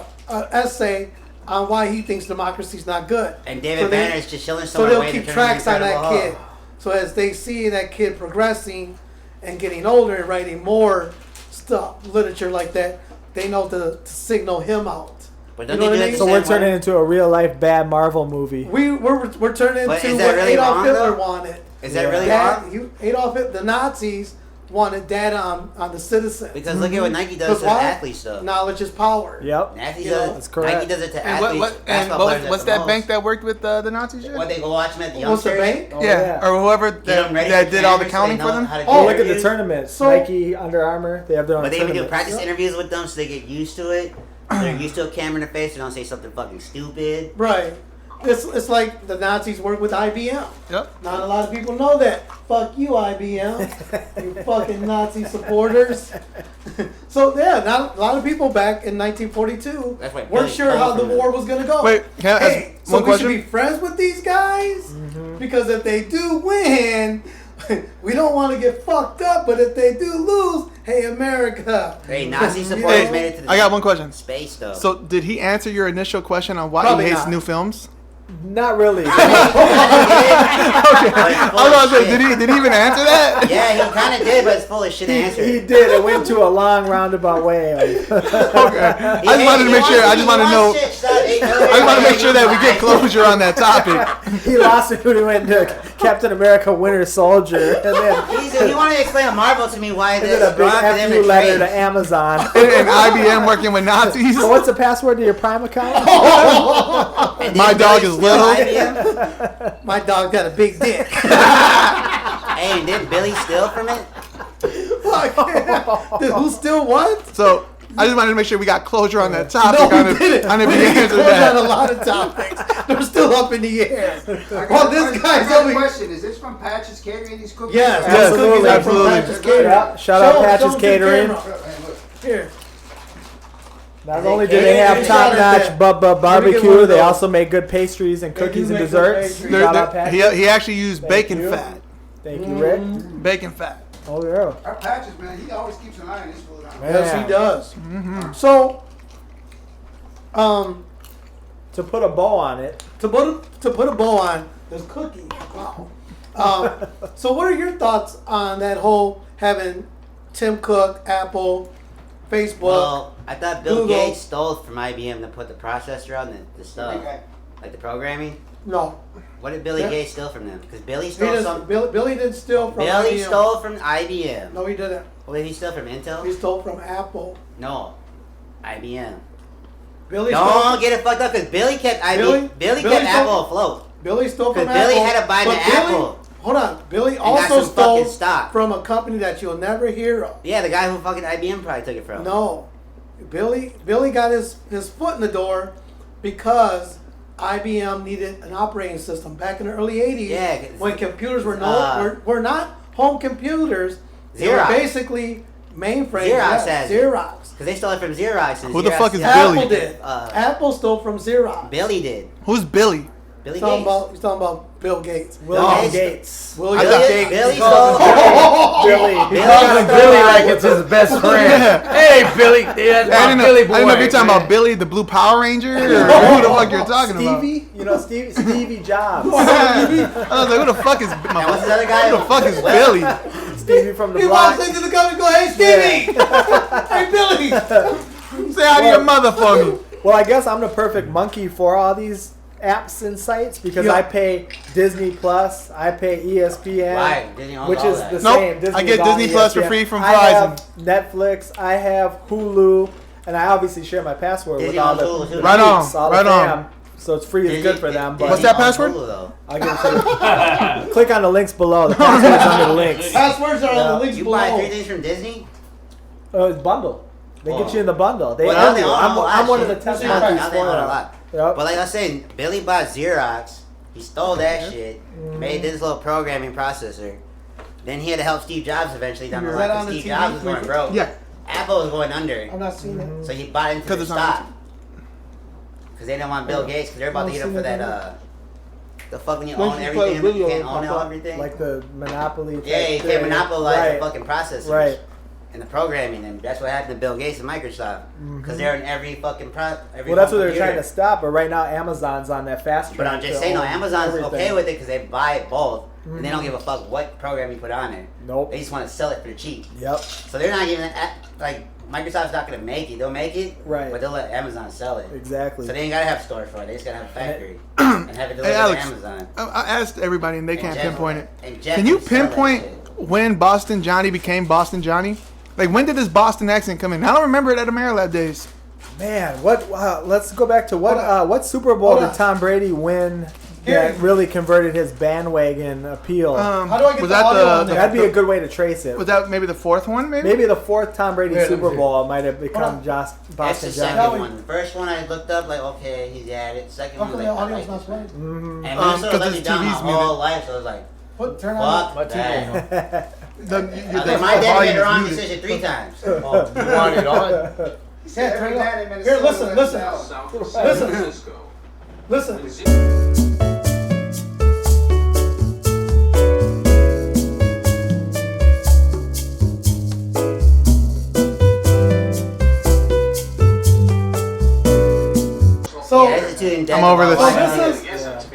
essay on why he thinks democracy's not good. And David So they- Banner is just chilling So somewhere they'll waiting keep to turn tracks on that Incredible kid. Hulk. So as they see that kid progressing and getting older and writing more stuff, literature like that, they know to signal him out. But You don't know they what do I that mean? the So same we're way? turning into a real life bad Marvel movie. We're turning But into is that what really Adolf wrong, Hitler though? wanted. Is that Yeah. really That, wrong? the Nazis wanted data on the citizens. Because look at what Nike does Because to the why? athletes, though. Knowledge is power. Yep. Nike You does know? it. That's correct. Nike does it to And athletes. basketball players at what's the that most. bank that worked with the Nazis? Yet? What they go watch them at the What's the youngsters? bank? Oh, Yeah, or whoever Get them ready that for did all the cameras so counting they for know them. how to Oh, do Look at the interviews. tournaments. So- Nike, Under Armour, they have their own But they even do tournaments. practice interviews with them so they get used to it. They're used to a camera in their face. They don't say something fucking stupid. Right. It's like the Nazis work with IBM. Yep. Not a lot of people know that. Fuck you, IBM. You fucking Nazi supporters. So yeah, not a lot of people back in 1942 That's why weren't Billy sure how the Paul from war was gonna go. Wait, can I ask Hey, so one we question? should be friends with these guys because if they do win, we don't want to get fucked up. But if they do lose, hey America. Hey, Nazi You supporters know? made it to the I got one question. space, though. So, did he answer your initial question on why Probably he hates not. new films? Not really. I was about to say, did he even answer that? Yeah, he kind of did, but it's full of shit answer. He did. It went to a long roundabout way. Okay. I just wanted to make sure. I just want to know. I just want to make sure that we get closure on that topic. He lost it when he went to Captain America Winter Soldier. And then He wanted to explain to Marvel to me why and this then a big wrong for them FU to letter trade. to Amazon. And IBM working with Nazis. So what's the password to your Prime account? And My then dog Billy is steal little. IBM? My dog got a big dick. Hey, and didn't Billy steal from it? Fuck. Who still what? So I just wanted to make sure we got closure on that topic. No, on we if, didn't. on if We he didn't answered close on a that. lot of topics. They're still up in the air. I Well, got this a guy's got over a here. question. Is this from Patch's Catering? These cookies? Yes, Yes, those cookies are from absolutely. Patch's Catering. Yeah, shout out Patch's show 'em to the Catering. camera. Hey, look. Here. Not only do they have Hey, top-notch shout out there. barbecue, one of they those. also make good pastries and They do cookies and make good desserts. pastries. There- Shout out there- Patch's. he actually used Thank bacon you. fat. Thank you, Rick. Bacon fat. Oh yeah. Our Patches, man, he always keeps an eye on his food. Yes, Yeah. he does. So, To put a bow on it. to put a bow on this cookie. Wow. So what are your thoughts on that whole having Tim Cook, Apple, Facebook? Well, I thought Bill Google. Gates stole from IBM to put the processor on the stuff, Okay. like the programming. No, What did Billy Yeah. Gates steal from them? Because Billy he stole didn't, some. Billy didn't steal from Billy IBM. stole from IBM. No, he didn't. What did he steal from Intel? He stole from Apple. No, IBM. Billy Don't stole. get it fucked up because Billy kept Billy Billy stole- kept Apple afloat. Billy stole from 'Cause Apple. Billy had to buy the but Billy- Apple. Hold on, Billy got also some stole fucking stock. from a company that you'll never hear of. Yeah, the guy who fucking IBM probably took it from. No, Billy got his foot in the door because IBM needed an operating system back in the early '80s. Yeah, 'cause- when computers were were not home computers. They were Xerox. basically mainframes. Xerox yes, has it. Xerox. Because they stole it from Xerox. And Who the Xerox fuck is got- Billy? Apple did. Apple stole from Xerox. Billy did. Who's Billy? Billy He's talking Gates. about, he's talking about Bill Gates. William Gates. Gates. William Billy, Gates. Billy He calls stole. him Billy. He Billy calls him stole Billy my- like it's his best friend. Hey, Billy. Yeah, that's I my didn't know, Billy I boy. didn't know if you're talking man. about Billy, the Blue Power Ranger, or who the fuck you're talking about. Stevie? You know Stevie Jobs. I was like, who the fuck is And what's this other guy? Who the fuck is Well, Billy? Stevie from the He block. walks into the company and goes, "Hey, Stevie! Hey, Billy!" Say hi to your mother for me. Well, I guess I'm the perfect monkey for all these apps and sites because Yeah. I pay Disney Plus, I pay ESPN, Why? Disney owns which all is that. the Nope. same. Disney I get is on Disney Plus for ESPN. free from I have Verizon. Netflix, I have Hulu, and I obviously share my password Disney with all owns the Hulu, too. Right on, geeks, all the right on. fam. So it's free, it's good for them. But What's that Disney owns password? Hulu, though. I'll give it to you. Click on the links below. The password's under the links. Passwords are on the links You below. buy 3 things from Disney? It's bundle. They get you in the bundle. They Well, now own they you. own a I'm lot one of of the shit. test Now monkeys they for own a them. lot. Yep. But like I was saying, Billy bought Xerox. He stole that shit. Made this little programming processor. Then he had to help Steve Jobs eventually down the Is line that on because the Steve TV? Jobs was going broke. Yeah. Apple was going under. I'm not seeing it. So he bought into 'Cause the it's on stock. Because they didn't want Bill Gates because they're about to get him for that, the fuck when you Once own you everything, play you video, can't it'll own pop up. everything. Like the Monopoly. Yeah, you type can't thing. monopolize Right. the fucking processors. Right. And the programming, and that's what happened to Bill Gates and Microsoft. Because they're in every fucking every Well, that's what home they're trying computer. to stop, but right now Amazon's on that fast track. But I'm just to saying, no, own Amazon's okay everything. with it because they buy it both, and they don't give a fuck what program you put on it. Nope. They just want to sell it for cheap. Yep. So they're not even like Microsoft's not gonna make it. They'll make it, Right. But they'll let Amazon sell it. Exactly. So they ain't gotta have stores for it. They just gotta have a factory and have it delivered Alex, to Amazon. I asked everybody and they can't Jeff- pinpoint it. and Jeff Can you sell that pinpoint shit. when Boston Johnny became Boston Johnny? Like, when did this Boston accent come in? I don't remember it at Amerilab days. Man, what? Let's go back to what Super Bowl Hold did on. Tom Brady win Here. that really converted his bandwagon appeal? How do I get was the that audio on there? That'd be a good way to trace it. Was that maybe the fourth one? Maybe the fourth Tom Brady Wait, let me Super see. Bowl might have become Hold on. Josh That's Boston the Johnny. second one. The first one I looked up, like, okay, he's at it. Second How one, come like, the I audio's like not this one. playing? And Minnesota 'cause let me it's down my TV's whole muted. life, so I was like, What? Turn on. fuck that. The My dad made the wrong muted. decision 3 times. You want it on? Yeah, turn it on. Here, listen, listen. Listen. Listen. So, Yeah, this is too in-depth I'm over about this. why- this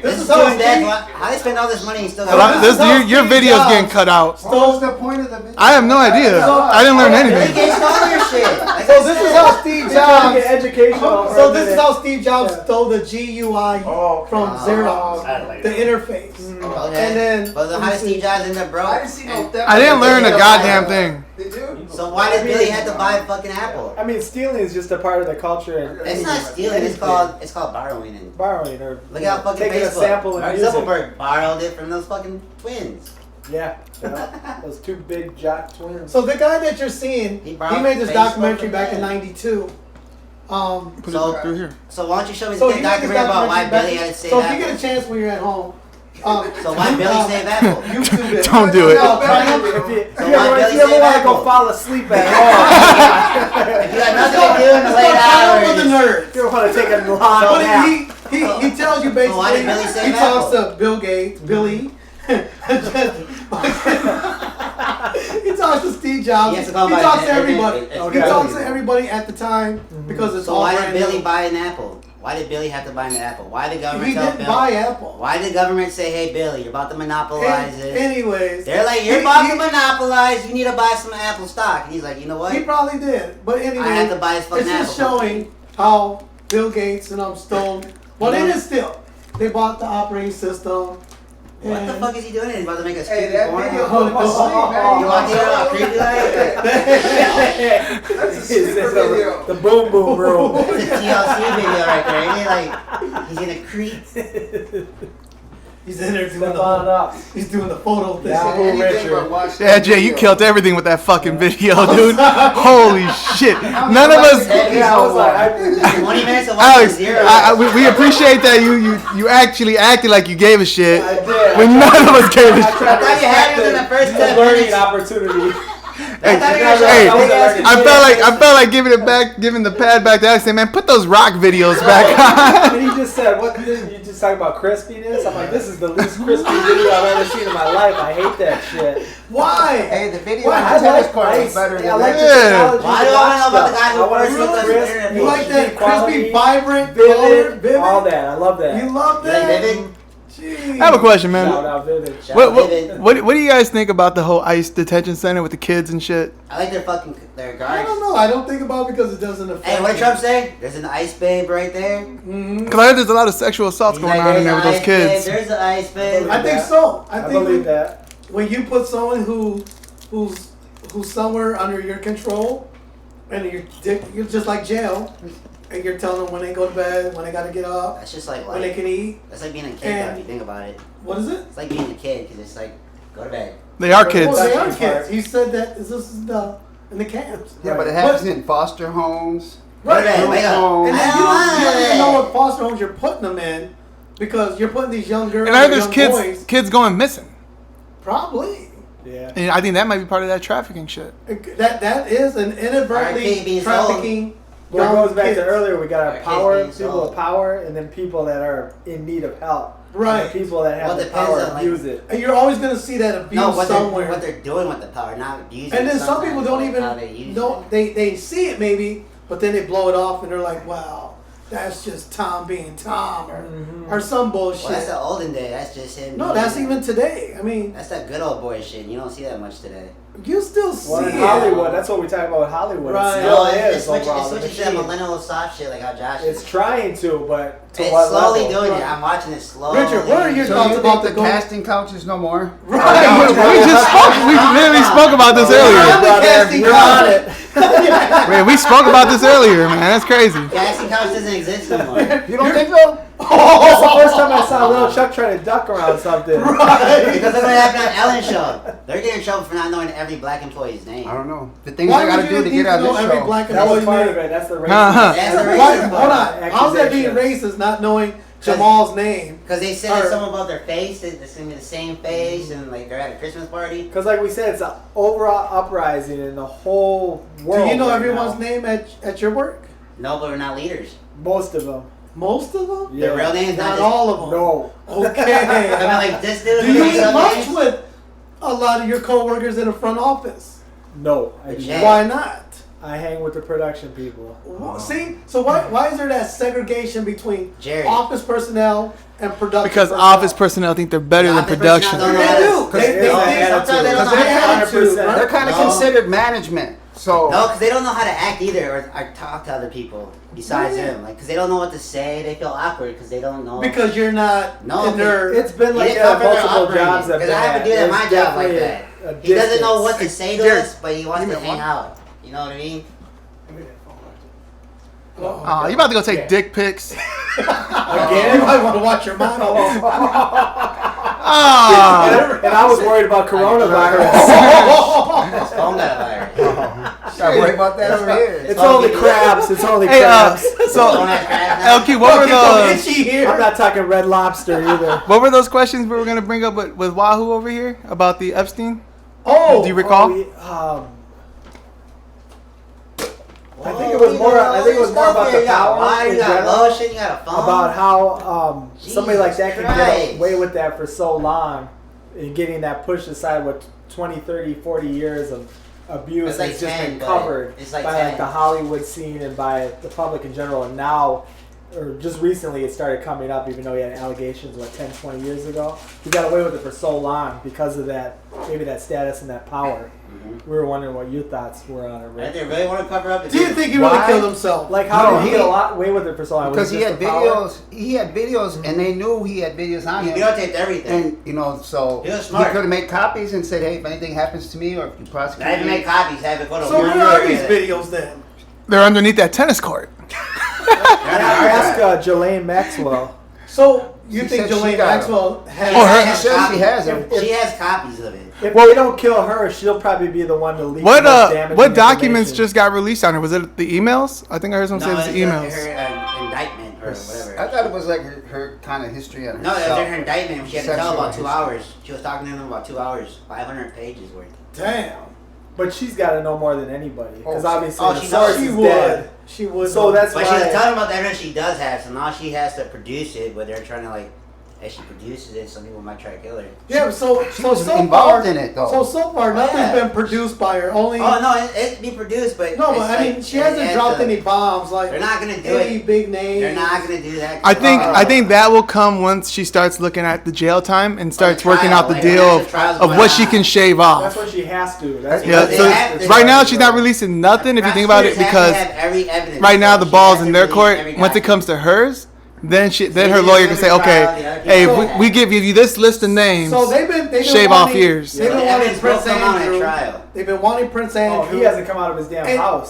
This is is how too in-depth. Steve- How they spend all this money and still Well, got this is how your Steve video's Jobs- getting cut out. What was the point of the video? I have no idea. I didn't learn Billy anything. Gates stole your shit. Like So I this said. is how Steve Trying to Jobs. get educational. for So a this is minute. how Steve Jobs stole the GUI Oh, from Xerox, Satellite. the interface. Okay. And then- but how did Steve Jobs end up I broke? didn't see no depth. I didn't learn a Video goddamn file. thing. Did you? So why did Billy have to buy fucking Apple? I mean, stealing is just a part of the culture. And It's not stealing. It's called borrowing. And borrowing or look how fucking taking Facebook. a sample Mark and using. Zuckerberg borrowed it from those fucking twins. Yeah, those two big jock twins. So the guy that you're seeing, He he borrowed made this Facebook documentary from back in them. '92. Put So- it through here. So why don't you show me So the he made this documentary about why documentary Billy back. had to save So if Apple? you get a chance when you're at home, So why Billy save Apple? YouTube it. Don't do it. No, try it. If you So why ever, Billy if you ever save want to go Apple? fall asleep at home, If you got nothing to do in the It's late called Time with the hours. Nerds. if you want to take a long But nap. he tells you So why basically, did Billy save he talks Apple? to Bill Gates, Billy. He talks Steve Jobs. He He has to call by talks to his- everybody. it's He crazy. talks to everybody at the time because it's So all why did brand Billy new. buy an Apple? Why did Billy have to buy an Apple? Why did the government He tell didn't Bill? buy Apple. Why did the government say, "Hey, Billy, you're about to monopolize it"? Anyways, They're like, "You're about to monopolize. You need to buy some Apple stock." And he's like, "You know what? he probably did. But anyway, I have to buy his fucking it's just Apple." showing how Bill Gates and stole. Well, it is still. They bought the operating system. What the and- fuck is he doing? He's about to make a Hey, stupid that porn. video You was asleep, man. You want to hear how creepy that is? That's a sleeper video. The boom boom room. It's a TLC video right there. Ain't he? Like, he's gonna creep. He's in there doing Step on up. He's doing the photo thing. Yeah. Anything Richard. but watch Yeah, that Jay, you video. killed everything with that fucking video, dude. Holy shit. None of us. Yeah, I was like, 20 minutes of watching Alex, zero. we appreciate that you actually acted like you gave a shit I did. when none of us gave a I shit. thought you had it in the first 10 learning minutes. opportunity. I thought you were Hey, showing big ass I felt like giving the pad back to Alex. Say, man, put those rock videos back on. And he just said, "What? You just talking about crispiness?" I'm like, "This is the least crispy video I've ever seen in my life. I hate that shit." Why? Hey, the video Well, on I the tennis like court ice. is better I than like that. the Yeah. technology. Why do I wanna know about the guy who I want first to looked see up crisp, the internet? You like that HD quality, crispy, vibrant, color, vivid? all that. I love that. You love You like that? Vivid? Jeez. I have a question, Shout man. out Vivid. Shout What, out what, Vivid. what do you guys think about the whole ICE detention center with the kids and shit? I like their I guards. don't know. I don't think about it because it doesn't affect Hey, what did me. Trump say? There's an ice babe right there. Mhm. Because I heard there's a lot of sexual assaults He's going like, on in "There's there with an those ice kids. babe, there's an ice babe. I think so. I I think believe that. when you put someone who's somewhere under your control, and you're just like jail, and you're telling them when they go to bed, when they got to get up, That's just like when they life. can eat. That's like being a kid, And- though, if you think about it. What is it? It's like being a kid, because it's like, go to bed. They are kids. Well, they are That's kids. part. He said that this is in the camps. Yeah, but it happens in foster homes. Go to bed, wake up. Home. And I then don't you want don't even it. know what foster homes you're putting them in, because you're putting these young girls And I heard and there's young kids boys. kids going missing. Probably. Yeah. And I think that might be part of that trafficking shit. That is an Alright, inadvertently being trafficking. Well, it young goes back kids. to earlier. We got Our our kids power, being people sold. with power, and then people that are in need of help. Right. And the people that have Well, the depends power on, like- abuse it. And you're always going to see that abuse No, what somewhere. they're doing with the power, not abusing And it then some sometimes, people don't like how they use even know. it. They see it maybe, but then they blow it off and they're like, "Wow, that's just Tom being Tom," or some bullshit. Well, that's the olden day. That's just him. No, being- that's even today. I mean, That's that good old boy shit. You don't see that much today. you still see Well, in it. Hollywood, that's what we talk about with Hollywood. Right. It still No, is it's switching, overall it's the switching to that machine. millennial soft shit like how Josh It's is. trying to, but to It's what slowly level? doing it. Right. I'm watching it slowly. Richard, what are your So thoughts you about think the the go- casting couches no more? Right. We literally spoke about this earlier. the casting You're on couch. it. Man, we spoke about this earlier, man. That's crazy. Casting couch doesn't exist no more. You don't think so? That's the first time I saw Little Chuck trying to duck around something. Because look what happened on Ellen's show. They're getting in trouble for not knowing every black employee's name. I don't know. The things Why I gotta would do you to need get on know this every show. black That was employee's part name? of it. That's the racist. Uh-huh. That's the Why, racist hold part. on. How's that being Accusations. racist? Not knowing Jamal's name. Because they said Or- something about their face. It's gonna be the same face, and like they're at a Christmas party. Because, like we said, it's an overall uprising in the whole world. Do you know right everyone's now. name at your work? No, but we're not leaders. Most of them. Most of them? Their real names, Not not just. all of them. No. Okay. I mean, like this dude. Do you makes eat up lunch names. with a lot of your coworkers in the front office? No. I, do Yeah. not. Why not? I hang with the production people. See, so why is there that segregation between Jerry. office personnel and production? Because personnel? office personnel think they're better than Office production. personnel They do. Because They don't think have sometimes they don't know attitude. how to attitude, 100%. right? They're kind of No. considered management. So No, because they don't know how to act either, or talk to other people besides Yeah. him. Like, because they don't know what to say. They feel awkward because they don't know. Because you're not No, in their. It's been He like didn't that come from their multiple upbringing, jobs I've 'cause been I haven't at. do that at There's my job like definitely that. a He doesn't know distance. what to say to Jerry, us, but he wants give to me hang one. out. You know what I mean? Oh, you about to go take dick pics? You Again? might want to watch your mouth. Ah, And I was worried about coronavirus. His phone got a virus. gotta worry about that over here. It's only crabs. It's only hey, crabs. Phone so has crabs now. LQ, what were Don't the itchy here. I'm not talking Red Lobster either. what were those questions we were gonna bring up with Wahoo over here about the Epstein? Oh, Do you recall? I think it was more. I think it was more about the You got power wire, in you got general. lotion, you got a phone. About how somebody like that can get Christ. away with that for so long and getting that pushed aside with 20, 30, 40 years of abuse It's like has just 10, been but covered it's like by 10. like the Hollywood scene and by the public in general. And now, or just recently, it started coming up, even though he had allegations, 10, 20 years ago. He got away with it for so long because of that, maybe that status and that power. Mm-hmm. We were wondering what your thoughts were on it, Did Rick. they really want to cover up? Do you think he really Why? killed himself? Like, how No, did he he- get away with it for so long? Was Because it he just had the power? videos. He had videos, and they knew he had videos on He him. videotaped everything. And you know, so He was he smart. could have made copies and said, "Hey, if anything happens to me, or if you prosecute Not even me." make copies. Have it go to So one where are area. these videos then? They're underneath that tennis court. Ask Jelaine Maxwell. So you She think said she Jelaine got Maxwell has? Oh, her- She says she has them. She has copies of it. If Well- they don't kill her, she'll probably be the one to leak What the most damaging what documents information. just got released on her? Was it the emails? I think I heard someone say it was the emails. Her indictment or whatever. I thought it was like her kind of history on No, it was herself. in her indictment. She had to tell Sexual about 2 history. hours. She was talking to them about 2 hours, 500 pages worth. Damn. But she's got to know more than anybody because Oh, obviously oh, the she source knows. She is would. dead. She would. So that's But why. she was telling about the evidence she does have, so now she has to produce it, but they're trying to like, as she produces it, some people might try to kill her. Yeah, so She so was so involved far, in it, though. So far, nothing's Yeah. been produced by her. Only Oh no, it be produced, but no, it's but I like- mean, she hasn't it's dropped a- any bombs like They're not gonna do any it. big names. They're not gonna do that. I think that will come once she starts looking at the jail time and starts trial, working out the like, deal when the trial's of going what she on. can shave That's off. what she has to. That's Yeah, They so have to- right now she's not releasing nothing if you think about it because every evidence. right now the She ball's has in to their release court. every Once it document. comes to hers, then They her just lawyer go can to say, trial, okay, the other hey, people- we give you this list of names. So they've been Shave off wanting, ears. They've been The wanting evidence will Prince come out at Andrew. trial. They've been wanting Prince Oh, Andrew. he hasn't come out of his damn And- house.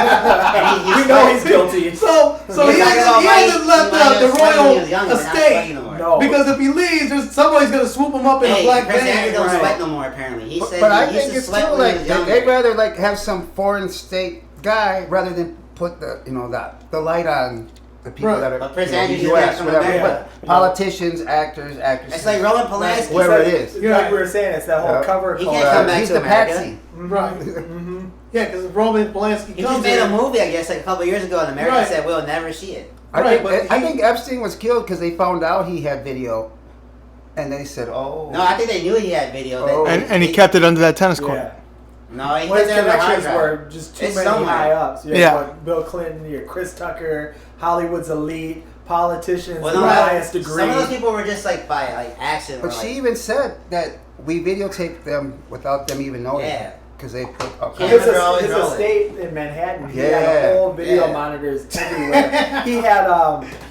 And We know he's guilty. So He's he talking about hasn't why left he the was fighting when he royal was young, but not estate. fighting no more. No. Because if he leaves, somebody's gonna swoop him up in a Hey, black Prince Andrew van. don't right. sweat no more. Apparently, he said But I he used think to it's sweat still when he like was they'd younger. rather like have some foreign state guy rather than put the light on the people Right. that are But Prince you know, Andrew's U.S. from whatever, America. but politicians, actors, actresses. It's like Roman Polanski. Whoever it is. Yeah. Like we were saying, it's that whole Yeah. cover He culture. can't come back He's to the America. patsy. Right. Yeah, because Roman Polanski He comes just made here. a movie, I guess, like a couple years ago, and America Right. said we'll never see it. Right, but I he- think Epstein was killed because they found out he had video, and they said, "Oh." No, I think they knew he had video. Oh. and he kept it under that tennis court. Yeah. No, he Well, put his it in the hard connections drive. were just too It's many somewhere. high ups. Yeah. What, Bill Clinton, your Chris Tucker, Hollywood's elite, politicians, Well, the no, highest degree. some of those people were just like by like accident. But or, she like, even said that we videotaped them without them even knowing. Yeah. Because they put all Yeah. kinds His, of. They're always his rolling. estate in Manhattan, he Yeah. had whole video Yeah. monitors everywhere. he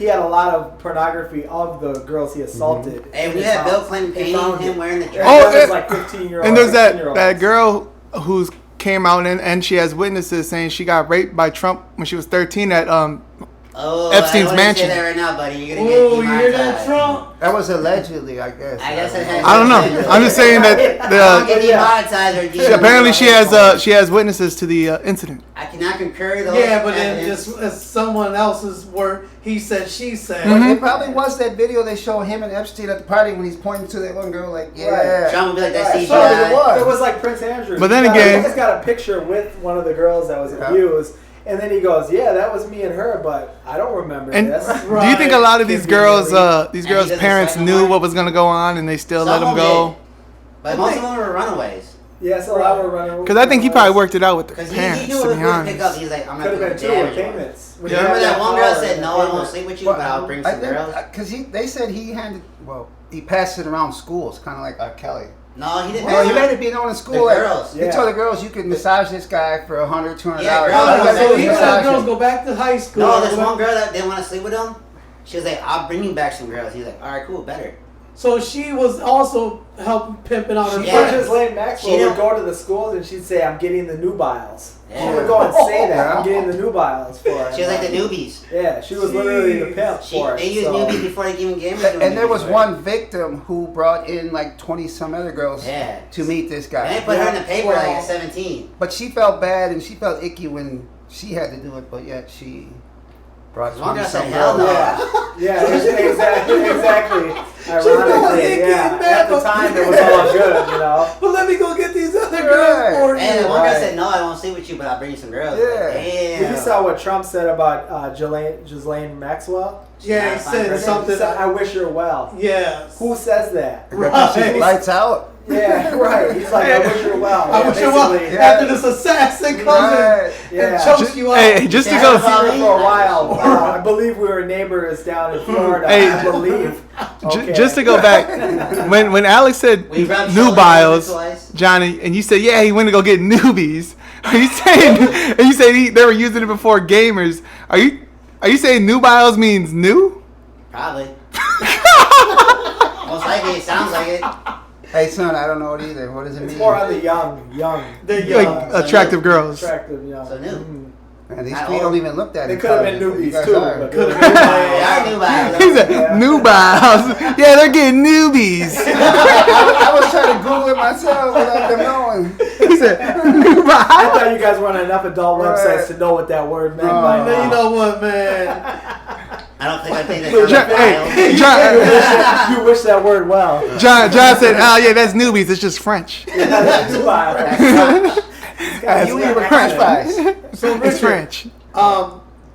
had a lot of pornography of the girls he assaulted. Hey, in we his had house. Bill Clinton They painting found him it. wearing the And dress. Oh, that was and- like 15-year-old. And there's that girl who's came out and she has witnesses saying she got raped by Trump when she was 13 at Oh, Epstein's I don't mansion. Say that right now, buddy. You're gonna Oh, get you hear that, demonetized. Trump? That was allegedly, I guess. I guess it has. I don't know. I'm just saying that Don't get the demonetized or apparently she has witnesses to the incident. I cannot concur though. Yeah, but then evidence. just as someone else's word, he said, she said. But it probably was that video they show him and Epstein at the party when he's pointing to that one girl, like, yeah. Trump would be like, that's Right. CGI. So it was. It was like Prince Andrew. But then He's got- again- he's got a picture with one of the girls that was abused, and then he goes, "Yeah, that was me and her, but I don't remember And this." do you think a lot of these Kids being girls, married. these And he girls' doesn't parents sweat no knew more? what was gonna go on and they still let Some them of go? did. But most of them were runaways. Yes, a lot were running. Because I think he probably worked it out with their Because parents, he knew to it be would pick up. honest. He's like, I'm not Could have going been to two with damage you. payments. When You you remember have that one girl power said, and no, I won't payment. sleep with you, but I'll bring some girls? Because they said he handed, he passed it around schools, kind of like R. Kelly. No, he didn't. Well, he made it be known in school. The like, girls. He Yeah. told the girls, you could massage this guy for $100, $200. Yeah, girls All you was gotta do So is even massage if girls him. go back to high school. No, this one girl that didn't want to sleep with him, she was like, I'll bring you back some girls. He's like, all right, cool, better. So she was also helping pimping out her Yeah. Or friends. just Lane Maxwell She would don't- go to the schools and she'd say, "I'm getting the nubiles." She Yeah. would go and say that, Yeah. "I'm getting the nubiles for it." She was like the newbies. Yeah, she was literally the pimp for it. They used so. newbies before they even gave her. And there was one victim who brought in like 20 some other girls Yeah. to meet this And guy. they put her in the paper like Well- at 17. But she felt bad and she felt icky when she had to do it, but yet she brought One 20 girl said, some hell girls. no. Yeah, exactly. felt Ironically, icky yeah. and bad, At the but- time, it was all good, you know. But let me go get these other Right. girls for you. And one girl Right. said, no, I won't sleep with you, but I'll bring you some girls. Yeah. Like, damn. You saw what Trump said about Ghislaine Maxwell? Yeah, he said He something. said, "I wish her well." Yeah. Who says that? Because she's Right. lights out. Yeah, right. He's like, I wish you well. I wish you well. basically. Yeah. After this assassin comes Right. in and chokes you out. Hey, just to Yeah. go. I was here for a while. I believe we were neighbors down in Florida. Hey, I believe. Okay. Just to go back, when Alex said We rubbed shoulders nubiles, twice. Johnny, and you said yeah, he went to go get newbies. Are you saying? And you said they were using it before gamers. Are you saying nubiles means new? Probably. Most likely, it sounds like it. Hey, son, I don't know it either. What does it It's mean? more on the young. The Like attractive girls. Attractive young. So new. Man, these Not three old. don't even look that They could have been intelligent. You newbies guys too. are. But Could have They been. are new vibes. He said Yeah. nubiles. Yeah, they're getting newbies. I was trying to Google it myself without them knowing. He said I nubiles. thought you guys were on enough adult Right. websites to know what that word meant. No. by You now. know what, man? I don't think that John, sounds hey, wild. You wish that word well. John said, oh yeah, that's newbies. It's just French. You eat with French fries. So It's Richard, French.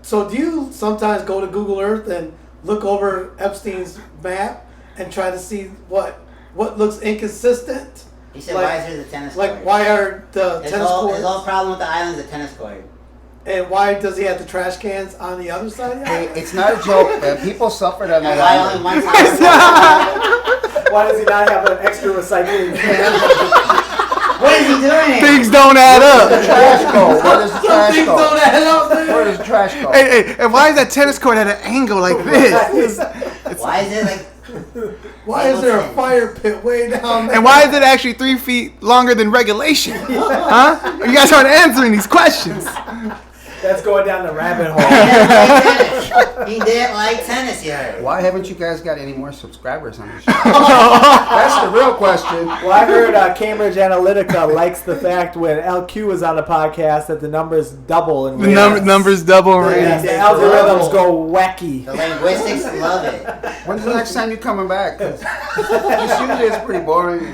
so do you sometimes go to Google Earth and look over Epstein's map and try to see what looks inconsistent? He said, Like- why is there the tennis court? Like, why are the His tennis whole courts problem with the island is the tennis court. and why does he have the trash cans on the other side? Of the Hey, island? it's not a joke. People suffered on And that why only island. one time? Why does he not have an extra recycling can? What is he doing? Things don't add Where does the up. trash go? Where does the Some trash things go? don't add up, man. Where does the trash go? Hey, and why is that tennis court at an angle like this? Why is it like? Why is there a fire pit way down there? And why is it actually 3 feet longer than regulation? Huh? You guys aren't answering these questions. That's going down the rabbit hole. He didn't like tennis, you heard. Why haven't you guys got any more subscribers on this show? That's the real question. Well, I heard Cambridge Analytica likes the fact when LQ was on the podcast that the numbers double in The ratings. numbers double Yes, ratings. the algorithms go wacky. The linguistics love it. When's the next time you coming back? 'Cause usually it's pretty boring.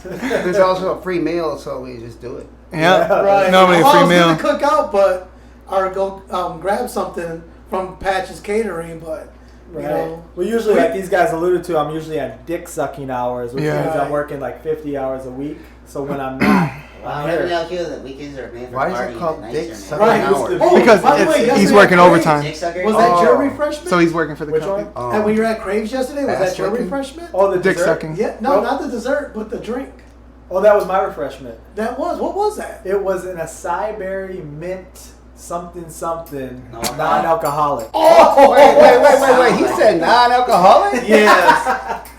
There's also a free meal, so we just do it. Yep. Right. Normally a Well, free I was meal. gonna cook out, but or go grab something from Patch's Catering, but you Right. know. Well, usually, like these guys alluded to, I'm usually on dick sucking hours, which Yeah. means I'm working like 50 hours a week. So when I'm not, Wow, I'm maybe here. LQ, the weekends are made for Why is it partying, called the nights dick are sucking? made Right. Hours. Oh, Because by the way, he's yesterday working at Crave's, overtime. Dick sucker? Was that your Oh. refreshment? So he's working for the Which company. one? And when you were at Crave's yesterday, was Ass that your licking? refreshment? Oh, the Dick dessert? sucking. Yeah, no, not the dessert, but the drink. Oh, that was my refreshment. That was. What was that? It was an acai berry mint something No. non-alcoholic. Oh, Wait. He said non-alcoholic? Yes.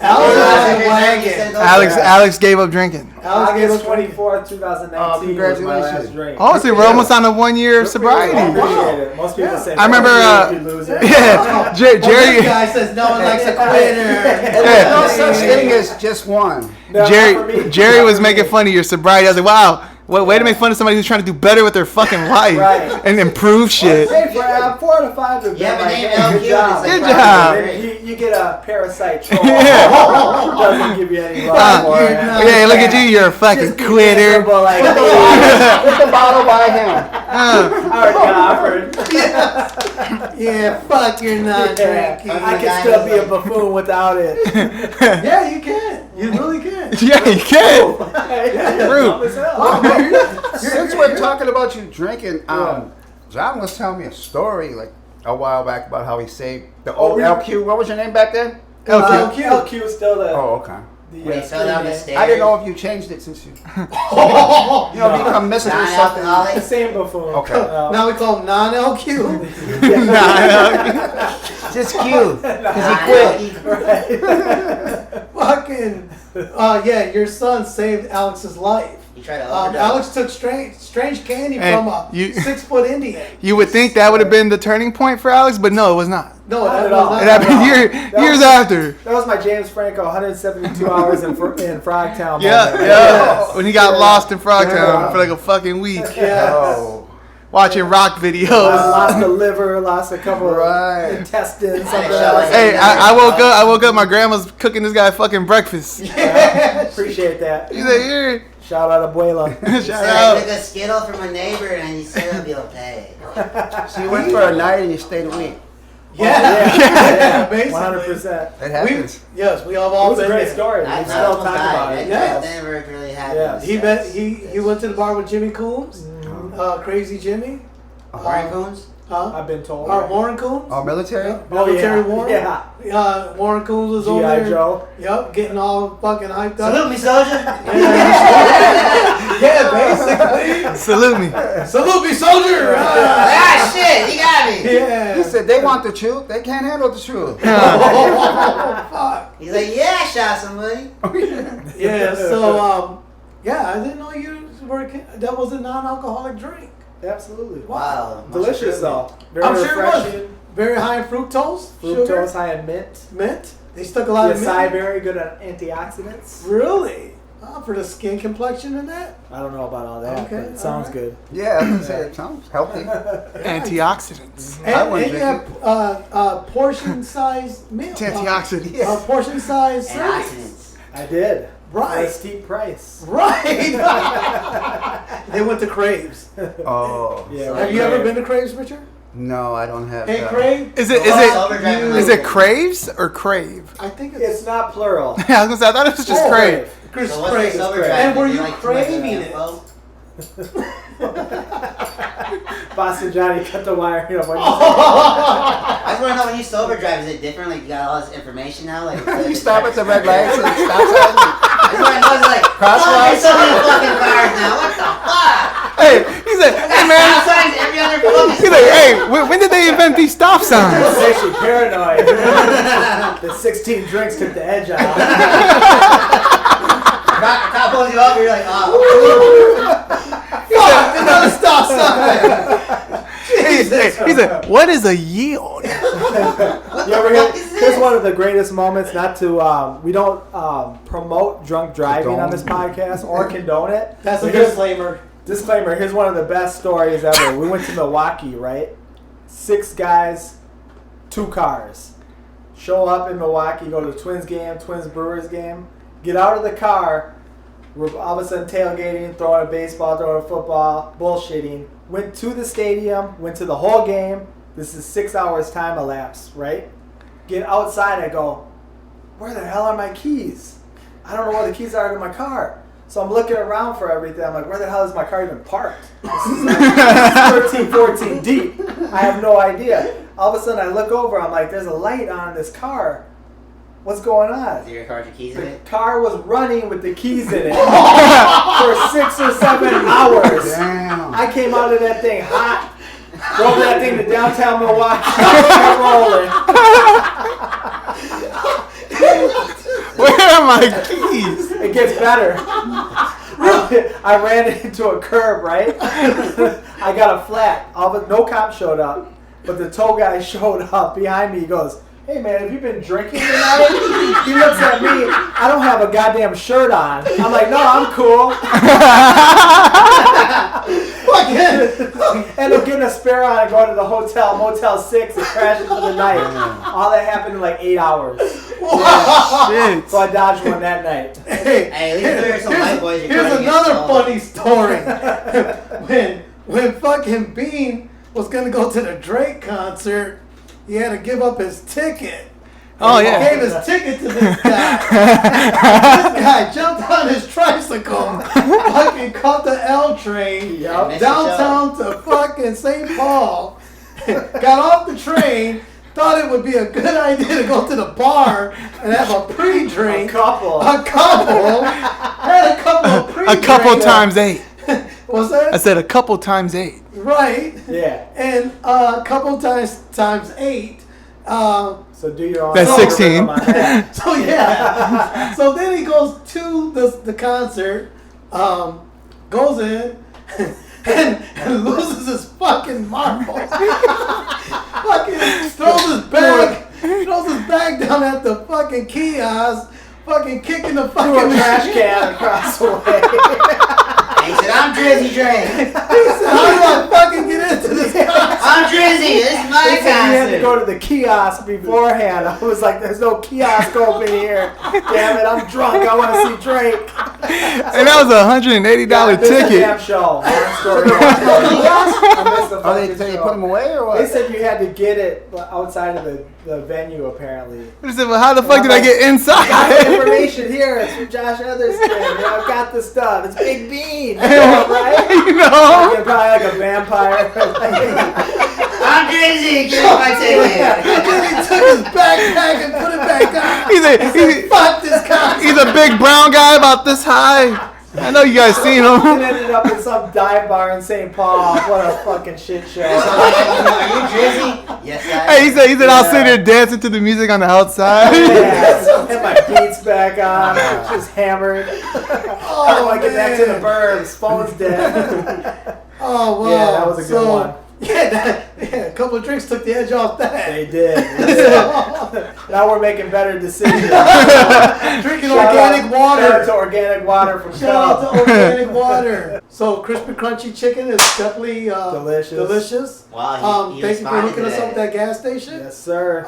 Alex was wagging. Alex gave up drinking. Alex gave August us 24th, 2019 was my last congratulations. drink. Oh, so we're almost on a 1 year of I sobriety. appreciate it. Most people say, I remember, "Fuck you if you lose it." Yeah, Well, this Jerry. guy says no one likes a quitter. And there's no such thing as just one. No, not for me. Jerry was Not for making me. fun of your sobriety. I was like, wow, what way to make fun of somebody who's trying to do better with their fucking life Right. and improve shit. Hey, for 4 to 5 of them, Yeah, but like, name hey, LQ. good job. It's like Good job. You get a parasite troll. Yeah. Doesn't give you any love for it. Yeah, look at you, you're a fucking Just be quitter. miserable, like, Put the bottle by him. I already got offered. Yeah, fuck, you're not drinking. I can still be a buffoon without it. Yeah, you can. You really can. Yeah, you can. True. Dumb as hell. Since we're talking about you drinking, John was telling me a story like a while back about how he saved the old really? LQ. What was your name back then? LQ is still the. Oh, okay. When he fell down the stairs. I didn't know if you changed it since you become Mrs. or something. The Non-alcoholic. same buffoon. Okay. Now we call him non-LQ. Just Q, because he quit. Fucking, yeah, your son saved Alex's life. He tried to overdose. Alex took strange candy And from a you- 6-foot Indian. You would think that would have been the turning point for Alex, but no, it was not. No, Not that at was all. not. It happened years after. That was my James Franco 172 hours in Frogtown. Yeah, moment. yeah. When he got lost in Frogtown Yeah. for like a fucking week, Yeah. Oh, watching rock I videos. lost a liver, lost a couple Right. of intestines, something Hey, else. Hey, I woke up. My grandma's cooking this guy fucking breakfast. Appreciate that. He's like, here, Shout out Abuela. He shout said I took out. a Skittle from a neighbor and he said it'll be okay. so you went for a night and you stayed a week. Yeah, basically. 100%. It happens. Yes, we have It all was a been great there. story. We I still almost talk about died. it. Yes. That never really Yes. happened. He went to the bar with Jimmy Coombs, Crazy Jimmy. Warren Coons? Huh? I've been told. Warren Coombs. Oh, military? Military yeah. Warren. Yeah. Warren Coombs was over G.I. there. Joe. Yep, getting all fucking hyped up. Salute me, soldier! Yeah, basically. Salute me. Salute me, soldier. Ah, shit, he got me! Yeah. He said they want the truth. They can't handle the truth. Oh, fuck. He's like, yeah, I shot somebody. Yeah, so, yeah, I didn't know that was a non-alcoholic drink. Absolutely. Wow. Delicious though. Very I'm sure it was. refreshing. Very high in fructose, Fructose sugar, high in mint. mint. They stuck a lot The of mint. acai berry good at antioxidants. Really? For the skin complexion and that? I don't know about all that, Okay, but it sounds alright. good. Yeah, I was gonna say it sounds healthy. Antioxidants. I And, wouldn't you drink have portion-sized meal. It's antioxidants. Portion-sized servings. Antioxidants. I did. For a Right. steep price. Right. They went to Craves. Oh. Yeah. Have you ever been to Craves, Richard? No, I don't have Hey, that. Crave? Is it is it craves or crave? I think It's not plural. Yeah, I was gonna say I thought it was just Oh, crave. Chris So what's Craves. the sober Craves. drive? And were Is you like too much craving it? info? Boston Johnny cut the wire. You know, when I just want to know when you sober drive, is it different? Like you got all this information now? Like You stop at the red lights and stop signs. I just want to know, it's like, Crosswalks? there's so many fucking cars now. What the fuck? Hey, he said, hey Stop man. signs every other fucking He's like, hey, when did they invent these stop signs? it's actually paranoid. The 16 drinks took the edge out. Cop pulls you up, you're like, oh. Fuck, another stop sign. He said, what is a yield? You ever hear? Here's one of the greatest moments. Not to we don't promote drunk driving on this podcast or condone it. That's a But here's- disclaimer. Disclaimer, here's one of the best stories ever. We went to Milwaukee, right? 6 guys, 2 cars. Show up in Milwaukee, go to the Twins game, Twins Brewers game. Get out of the car. We're all of a sudden tailgating, throwing a baseball, throwing a football, bullshitting. Went to the stadium, went to the whole game. This is 6 hours time elapsed, right? Get outside, I go, where the hell are my keys? I don't know where the keys are to my car. So I'm looking around for everything. I'm like, where the hell is my car even parked? This is like 13, 14 deep. I have no idea. All of a sudden I look over. I'm like, there's a light on this car. What's going on? Is your car with your keys in The it? car was running with the keys in it for 6 or 7 hours. Damn. I came out of that thing hot. Drove that thing to downtown Milwaukee. Kept rolling. Where are my keys? It gets better. I ran into a curb, right? I got a flat. No cop showed up, but the tow guy showed up behind me. He goes, hey man, have you been drinking tonight? He looks at me. I don't have a goddamn shirt on. I'm like, no, I'm cool. End up getting a spare on and going to the hotel, Motel 6, and crashing for the night. All that happened in like 8 hours. Yeah. Shit. So I dodged one that night. Hey, Hey, at least there's some white boys. Your here's car gets another stolen. funny story. when fucking Bean was gonna go to the Drake concert, he had to give up his ticket. Oh, He yeah. gave his ticket to this guy. This guy jumped on his tricycle, fucking caught the L train Yup. Missed the downtown to fucking St. Paul, got off the train, thought it would be a good idea to go to the bar and have a A pre-drink. couple. Had a couple of A pre-drinks. couple times 8. What's I that? said a couple times 8. Right. Yeah. And a couple times 8. So do your own. That's algorithm 16. on that. So yeah. So then he goes to the concert, goes in, and loses his fucking marbles. Fucking throws his bag down at the fucking kiosk, fucking kicking the Threw a fucking trash can across the way. And he said, I'm Drizzy Dre. How do I fucking get into this concert? I'm Drizzy. This is my They said you had to concert. go to the kiosk beforehand. I was like, there's no kiosk open here. Damn it, I'm drunk. I want to see Drake. And that was a $180 Yeah, this is a ticket. damn show. Long story short. I missed the Are they fucking tell you show. put them away or what? They said you had to get it outside of the venue, apparently. I said, well, how the fuck did I get I got the inside? information here. It's from Josh Etherston. I've got the stuff. It's Big Bean. You know, right? You know? You're probably like a vampire. I'm Drizzy. Give me my ticket. He took his backpack and put it back on. He's Fuck this concert. He's a big brown guy about this high. I know you guys seen And him. ended up in some dive bar in St. Paul. What a fucking shit show. Are you Drizzy? Yes, I Hey, he said I was sitting there dancing to the music on the outside. Yeah, had my beats back on, just hammered. I don't want to get back to the burbs. Phone's dead. Oh, wow. Yeah, that was a good one. Yeah, a couple of drinks took the edge off that. They did. Now we're making better decisions. Drinking Shout organic out water. to organic water from Shout out Cub. to organic water. So crispy crunchy chicken is definitely delicious. Wow, he Thank you for responded hooking to us up that. at that gas station. Yes, sir.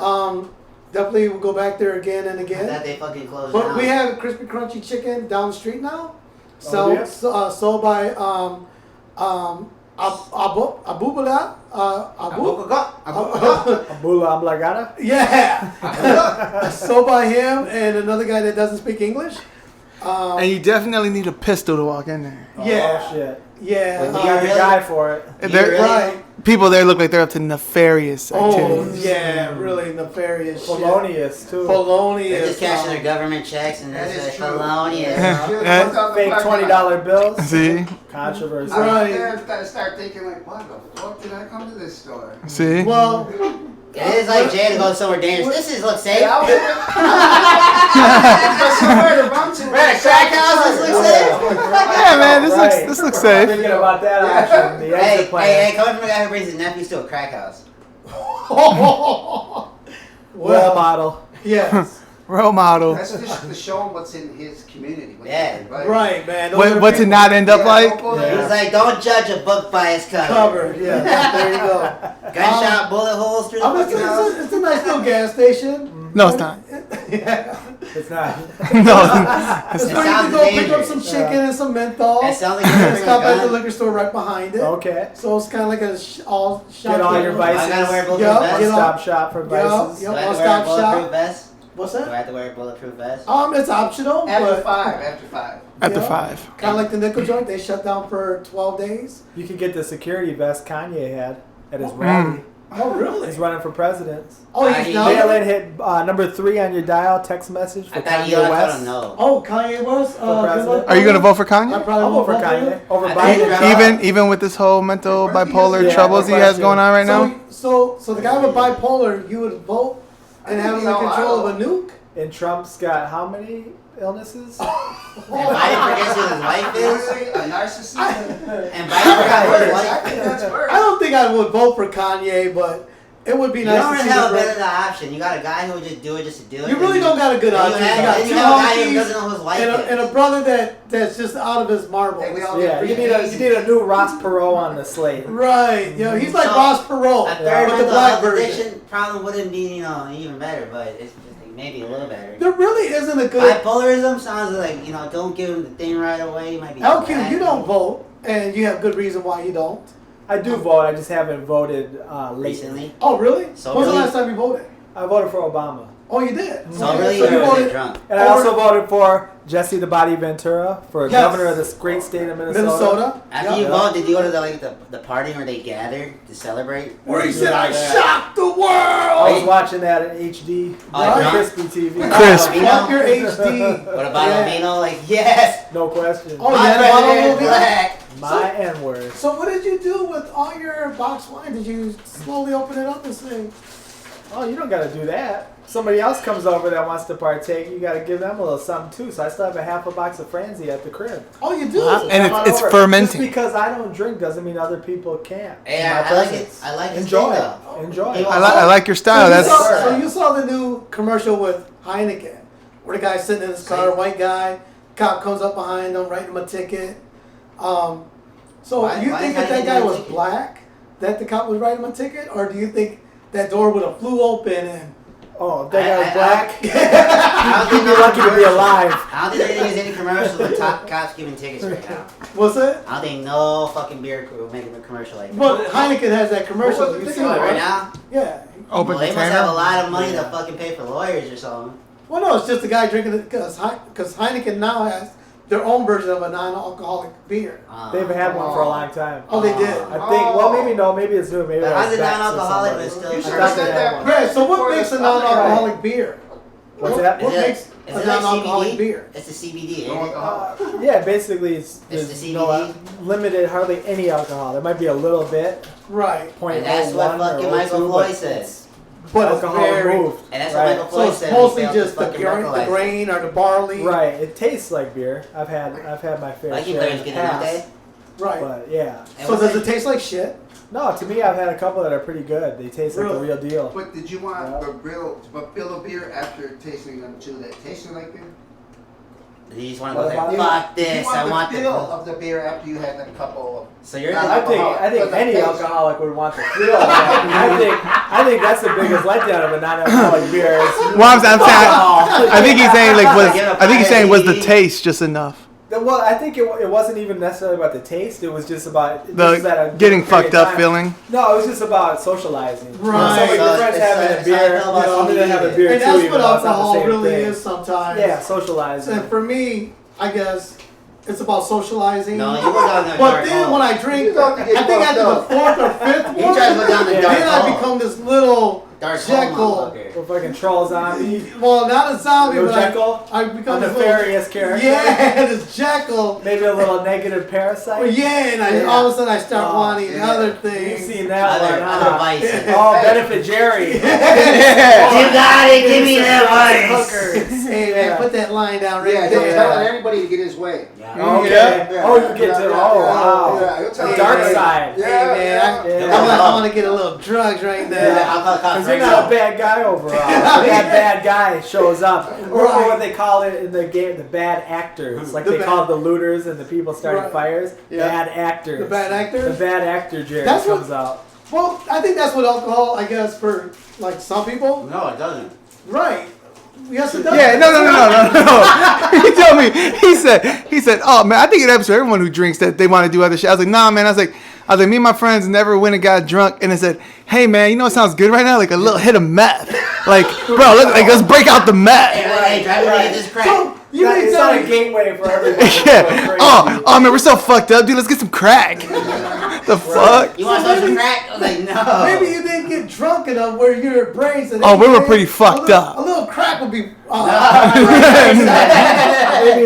Definitely we'll go back there again and I again. thought they fucking closed But down. we have crispy crunchy chicken down the street now. Oh, yeah? Sold by Abubula. Abula Amblagana. Yeah. Sold by him and another guy that doesn't speak English. And you definitely need a pistol to walk in there. Yeah. Oh, shit. Yeah. You got the guy for it. They're- Right. People there look like they're up to nefarious Oh, activities. yeah. Really nefarious shit. Polonius, too. They're Polonius. just cashing their government checks and That that's is like true. felonious. Fake $20 bills. See? Controversy. Right. I was there to start thinking like, why the fuck did I come to this store? See? Well, It is like Jay to go somewhere dangerous. This is look safe. I was somewhere to run to. We're at a crack house. This looks safe. Yeah, man, this looks safe. Thinking about that option. The Hey, exit plan. hey, coming from a guy who brings his nephews to a crack house. Role model. yes. Role model. That's just to show him what's in his community. What's Yeah. in, right? Right, man. Those are What to people- not end up Yeah, like? don't go Yeah. there. He's like, don't judge a book by its cover. Covered. Yeah. There you go. Gunshot bullet holes through the fucking house. It's a nice little gas station. No, it's not. Yeah. It's not. No. It's It where you can sounds go pick up dangerous. some chicken and some menthol. It sounds like And you're stop at the gun. liquor store right behind it. Okay. So it's kind of like a all shop. Get all your vices. I gotta wear bulletproof Yup, vest. get Do all- One-stop shop for vices. Yup. I have to wear a One-stop bulletproof shop. vest? What's Do I that? have to wear a bulletproof vest? It's optional, After but five. After five. After Yeah. 5. kind of like the nickel joint. They shut down for 12 days. You could get the security vest Kanye had at his rally. Oh, really? He's running for president. Oh, he's I- down. Mail-in hit number 3 on your dial text message for I thought Kanye you let West. him know. Oh, Kanye West. president. Are you gonna vote for I Kanye? probably I'll vote for won't vote Kanye over I Biden. think- Even with this whole mental bipolar Yeah, troubles no he has question. going on right now? So the guy with bipolar, you would vote and have him in control of a nuke? And Trump's got how many illnesses? And Biden forgets who his wife is. Really? A narcissist? And Biden forgot who his I wife think is. that's worse. I don't think I would vote for Kanye, but it would be You nice don't to really see have a the better option. You got a guy who would just do it just to do it. You really don't got a good Then you option. You have- got then you two have a guy who honkies doesn't know who his wife and is. a brother that's just out of his marbles. Hey, we all Yeah, you need a new Ross Perot on the slate. Right, he's like So, Ross Perot A third with the mental black health version. addiction problem wouldn't be, even better, but it's just like maybe a little better. There really isn't a good Bipolarism sounds like, don't give him the thing right away. You might be LQ. bad. You don't vote, and you have good reason why you don't. I do vote. I just haven't voted lately. Recently. Oh, really? So When's the really- last time you voted? I voted for Obama. Oh, you did. So Okay, really, so you you're voted drunk. And I also voted for Jesse the Body Ventura for Yes. governor of this great state of Minnesota. Minnesota. After Yep. you vote, did you go to the party where they gathered to celebrate? Where he said, "I Yeah. shocked the I world." was watching that at HD. Oh, Right. Crispy TV. Crisp. Fuck your HD. What about Yeah. Albino? Like, yes! No question. Oh, my yeah, the president bottle is movie? black! My N-word. So what did you do with all your box wine? Did you slowly open it up and say, Oh, you don't got to do that. Somebody else comes over that wants to partake. You got to give them a little something too. So I still have a half a box of Franzi at the crib. "Oh, you do"? Wow. And Come on it's over. fermenting. Just because I don't drink doesn't mean other people can't. Hey, In my I like it. presence. I like his Enjoy. thing, though. Enjoy. He I like your style. So you, saw, That's so you saw the new commercial with Heineken, where the guy's sitting in his car, white guy, cop comes up behind him, writing him a ticket. So Why- you why think is that Heineken guy getting a was ticket? black, that the cop would write him a ticket, or do you think that door would have flew open and? Oh, if that guy was I- black, I don't you'd think be lucky to be alive. I don't think there's any commercials with top cops giving tickets right now. What's that? I don't think no fucking beer crew making a commercial like that. Well, Heineken has that commercial. What was the You ticket seen it, right right? now? Yeah. Open Well, they must container. have a lot of money to fucking pay for lawyers or something. Well, no, it's just a guy drinking it because Heineken now has their own version of a non-alcoholic beer. They've had one for a long time. Oh, they did. I think. Well, maybe no. Maybe it's new. Maybe But that's how's it back to non-alcoholic somebody. but still? You I should thought have they said had that. one. Yeah. So what before makes a this other guy. non-alcoholic beer? What's that? What Is makes it a like non-alcoholic CBD? beer? It's the CBD, No ain't it? alcohol. Yeah, basically it's It's there's the no CBD? limited, hardly any alcohol. There might be a little bit, Right. 0.01 And that's what or fucking 0.02, Michael but Floyd said. it's But it's alcohol very. removed. And that's right? what Michael So Floyd it's said. mostly when he failed just to the fucking grain, localize it. or the barley. Right. It tastes like beer. I've had my fair Viking share players in the get it, don't they? past. Right. But yeah. And So what's does that- it taste like shit? No, to me I've had a couple that are pretty good. They taste like the Really? real deal. But did you want Yeah. a bill of beer after tasting them too that tasted like beer? You just want to What go there. about You- Fuck this! You I want the the. bill of the beer after you had a couple So you're Not the. I think But the any taste- alcoholic would want the feel of that. I think that's the biggest letdown of a non-alcoholic beer. Is, Well, I'm saying, I think he's saying like was the taste just enough? well, I think it wasn't even necessarily about the taste. It was just about The this is at a getting different fucked period of up time. feeling. No, it was just about socializing. Right. So, like, your friends It's having a how I beer, feel about I'm gonna have a CBD. beer And too, that's even what though it's not the alcohol same really thing. is sometimes. Yeah, socializing. And for me, I guess it's about socializing. No, you go down the But dark then hole. when I drink, You don't I get think after the fucked fourth or fifth You one, try to go down the Yeah. dark then I hole. become this little Dark hole, Jekyll. motherfucker. Or fucking troll zombie. Well, not a zombie, Little but Jekyll? I A become this little, nefarious character. yeah, this Jekyll. Maybe a little negative parasite. Well, yeah, and Yeah. all of a sudden I start Oh, wanting yeah. other You've things. seen that one, Other huh? vices. Oh, Benefit Jerry. You got it. Give me that vice. Hookers. Hey man, put that line down right Yeah, there. he'll tell everybody to get his way. Yeah. Okay. Yeah. Oh, you get to. Oh, wow. Yeah, he'll tell The dark everybody. side. Yeah, Hey man, yeah. I want to get a little drugs right there. Yeah, I'll call the cops Because right you're not a now. bad guy overall. That bad guy shows up. Or what they call it in the game, the bad actors. Like The they bad- call it the looters and the people starting Right. fires. Yeah. Bad actors. The bad actors? The bad actor Jerry That's what- comes out. Well, I think that's what alcohol, I guess, for like some people. No, it doesn't. Right. Yes, it does. Yeah, no. He told me. He said, oh man, I think it happens to everyone who drinks that they want to do other shit. I was like, nah, man. I was like, me and my friends never went and got drunk, and I said, hey man, you know what sounds good right now? Like a little hit of meth. Like, bro, let's break out the Hey, meth. hey, drive me to get this crack. So, you That- mean it's tell not a me, gateway for everybody. Yeah. Oh man, we're so fucked up, dude. Let's get some crack. The fuck? You want to smoke some crack? I was like, no. maybe you didn't get drunk enough where your brains. Oh, we were pretty fucked up. A little crack would be. Maybe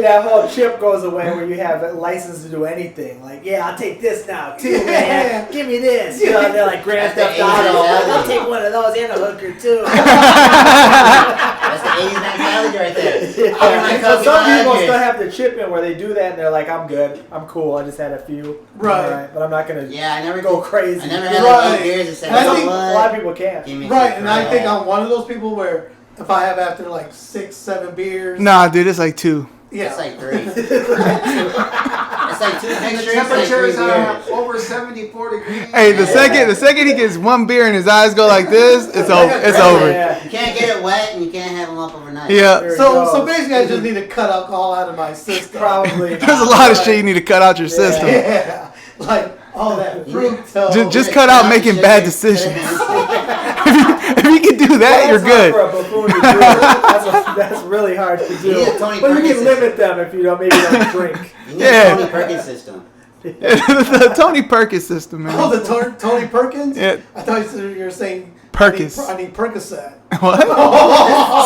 that whole chip goes away where you have a license to do anything. Like, yeah, I'll take this now too, Yeah. man. Give me this. You know, they're like Grand That's Theft the Auto. 80s I'll mentality. take one of those and a hooker too. That's the 80s mentality right there. Yeah. I'm like, So some people "Fucking still have the chip in where they do that and they're like, I'm good. I'm cool. I just had a few. Right. All but I'm not going to Yeah, I never go crazy. I never had Right. like 8 beers and said, And I you know think A what? lot of people can't. Give me Right, some and I think crack. I'm one of those people where if I have after like 6, 7 beers. Nah, dude, it's like 2. Yeah. It's like 3. It's like 2 And the pictures, like 3 temperature is beers. over 74 degrees. Hey, the second he gets one beer and his eyes go like this, it's over. It's over. Yeah. You can't get it wet and you can't have them up overnight. Yeah. There it So goes. basically, I just need to cut alcohol out of my system. Probably. There's a lot of shit you need to cut out your system. Yeah, like all that fructose. Just cut out making bad decisions. If you can do that, you're That's hard good. for a buffoon to do. That's really hard to do. You need a Tony But you Perkins can limit them if you maybe don't drink. You need Yeah. a Tony Perkins system. The Tony Perkins system, Oh, man. the Tony Perkins? Yeah. I thought you were saying Perkins. I need Percocet. What?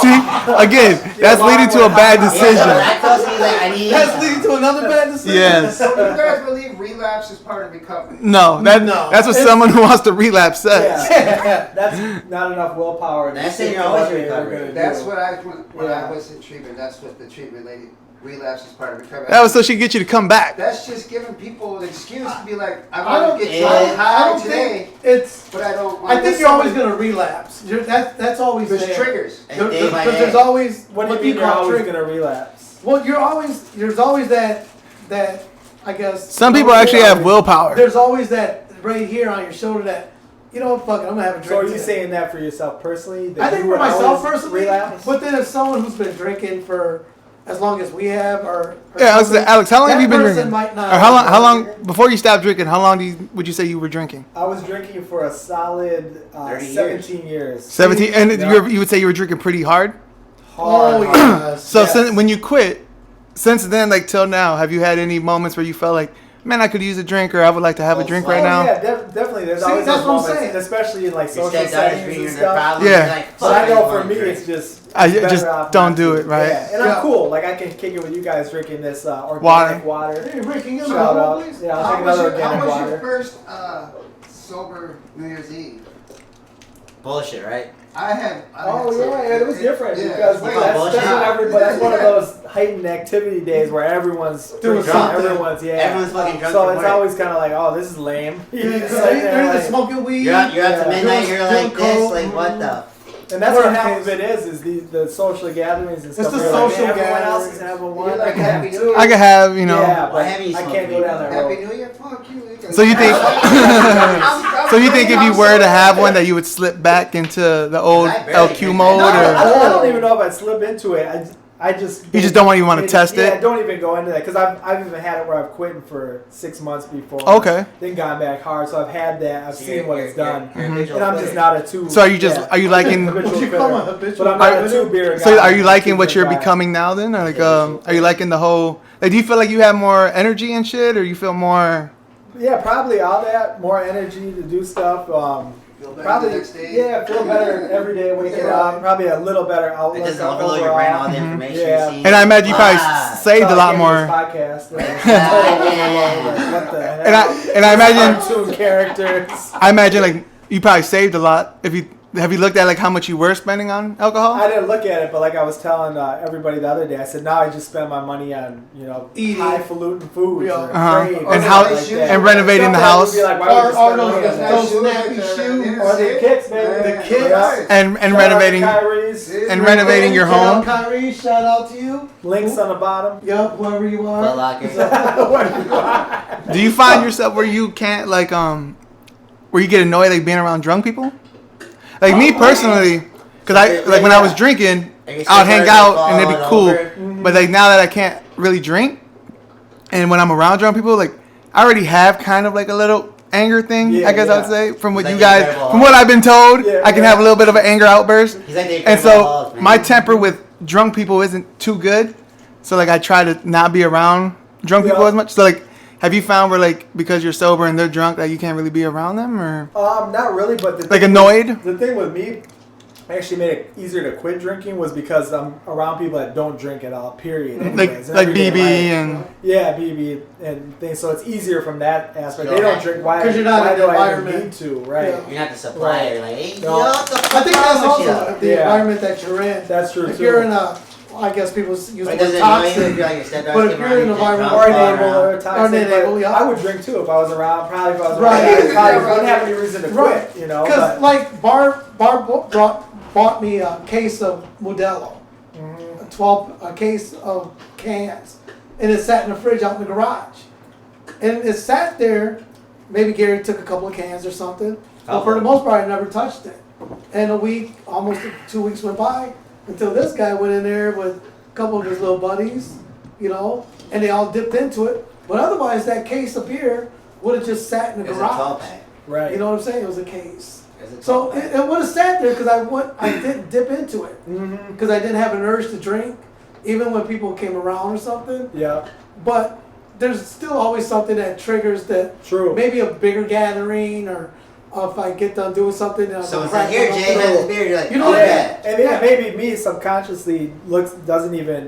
See, again, that's leading to a bad Yeah, decision. so lactose, he's like, I need. That's leading to another bad decision. Yes. So do you guys believe relapse is part of recovery? No, No. that's what someone who wants to relapse says. Yeah. That's not enough willpower. to That's stick saying to you're always what they were recovering. gonna That's do. what when Yeah. I was in treatment. That's what the treatment lady. Relapse is part of recovery. That was so she could get you to come back. That's just giving people an excuse to be like, I I don't want to get Yeah. I high don't today, think it's. but I don't. I think you're always going to relapse. That's always There's there. triggers. Day by Because day. there's always What do you mean you're call always trigger. going to relapse? Well, there's always that I guess. Some people actually have willpower. There's always that right here on your shoulder that, you know, fuck it, I'm gonna have a drink. So are you today. saying that for yourself personally? That I think you for would myself always personally, relapse? but then if someone who's been drinking for as long as we have, or Yeah, I was something, Alex, how long have that you been person drinking? might not Or how long before you stopped drinking? How long would you say you were drinking? I was drinking for a solid 30 17 years. 17, and Yeah. you would say you were drinking pretty hard. Oh Hard. yes. So Yes. since when you quit, since then, like till now, have you had any moments where you felt like, man, I could use a drink, or I would like to have a drink right now? Yeah, definitely. There's See, always that's those what I'm moments, saying. especially in like Your social stepdad is settings reading and their stuff. problems. Yeah. You're like, But I fuck, know want for to me, drink. it's just I it's just better off don't not do to. it, right? Yeah, and Yeah. I'm cool. Like I can kick it with you guys drinking this organic water. Hey, Rick, can you give me Shout a out. please? Yeah, I'll How take was, another your, how organic was your water. first sober New Year's Eve? Bullshit, right? I had Oh some- yeah, it was different yeah, because it's like that's bullshit. when everybody. That's one of those heightened activity days where everyone's Doing drinking, something. everyone's Everyone's fucking drunk So from it's work. always kind of like, oh, this is lame. You Yeah, just so sit they're there either like- smoking weed. You're out to Yeah. midnight, you're Doing like this, coke. like what the? And that's what Work half is- of it is the social gatherings and It's stuff. the where like, social man, everyone else gatherings. is having You're one. like I can Happy have New two. I could have, you know. Yeah, Why but haven't you I smoked can't go weed? down that Happy road. New Year, fuck you. So you think? So you think if you were to have one, that you would slip back into the old I barely LQ drink. mode, No, or I don't even know if I'd slip into it. I just you just don't even want to test Yeah, it? don't even go into that because I've even had it where I've quit for 6 months before. Okay. Then gone back hard, so I've had that. I've seen what it's done, You're a and visual I'm just quitter. not a two. So are you just are you liking? habitual What you quitter. call a habitual But I'm not a quitter? two beer guy. So are you I'm a liking what two-beer you're guy. becoming now? Then, or like, are you liking the whole? Like, do you feel like you have more energy and shit, or you feel more? Yeah, probably all that. More energy to do stuff. Feel better Probably, the next day? yeah, feel better every day waking up. Probably a little better It outlook. doesn't overload your brain all the overall. information Yeah. you're seeing. And I imagine you probably Ah. saved a lot This more. podcast. What the hell? And I imagine Cartoon characters. I imagine like you probably saved a lot. If you have you looked at like how much you were spending on alcohol? I didn't look at it, but like I was telling everybody the other day, I said now I just spend my money on Eating. highfalutin foods Yeah. or Uh-huh. crave And or how- something like that. and renovating the Stuff that would house. be like, why would you spend Or money on that? those snappy shoes. Or the kicks, man. The kicks. Yeah. and Shout out renovating to Kyrie's. and renovating your Shout home. out Kyrie, shout out to you. Links on the bottom. Yup, whoever you Foot are. Locker. Do you find yourself where you can't like where you get annoyed like being around drunk people? Like me personally, because I like when I was drinking, I would hang out and it'd be cool. But like now that I can't really drink, and when I'm around drunk people, like I already have kind of like a little anger thing. Yeah, I guess I would yeah. say from what Like you the guys, Incredible from what I've been told, Yeah, I can yeah. have a little bit of an anger outburst. He's like the And Incredible so Hulk, man. my temper with drunk people isn't too good. So like I try to not be around drunk people Yeah. as much. So like, have you found where like because you're sober and they're drunk that you can't really be around them, or Not really, but like annoyed? the thing with me actually made it easier to quit drinking was because I'm around people that don't drink at all. Period. Anyways, in Like everyday BB life. and Yeah, BB and things. So it's easier from that aspect. Yeah. They don't drink. Why? 'Cause you're not why in do the I even environment. need to? Right. Yeah. You're not the supplier. Like, hey, No. yo, what the I fuck think that's wrong with also you? the Yeah. environment that you're in. That's true If too. you're in a, I guess people use the But word does it annoy you if toxic. you're like your stepdad But if came you're around in and an you're environment- drunk or all enable around? or toxic. enable, but yeah. I would drink too if I was around. Probably if I was around. Right. I probably wouldn't have any reason to quit. Right. You know. Because But, like Barb bought me a case of Modelo, a case of cans, and it sat in the fridge out in the garage, and it sat there. Maybe Gary took a couple of cans or something, but for the most part, I never touched it. And a week, almost 2 weeks went by until this guy went in there with a couple of his little buddies, you know, and they all dipped into it. But otherwise, that case of beer would have just sat in the It was a 12 garage. pack. right. You know what I'm saying? It was a case. It was a So 12 pack. it would have sat there because I didn't dip into it Mm-hmm. because I didn't have an urge to drink, even when people came around or something. Yeah. But there's still always something that triggers that. True. Maybe a bigger gathering or if I get done doing something. And So I'm it's like, here, cracking Jay, up, have this beer. You're like, You know oh, what? yeah. And yeah, maybe me subconsciously doesn't even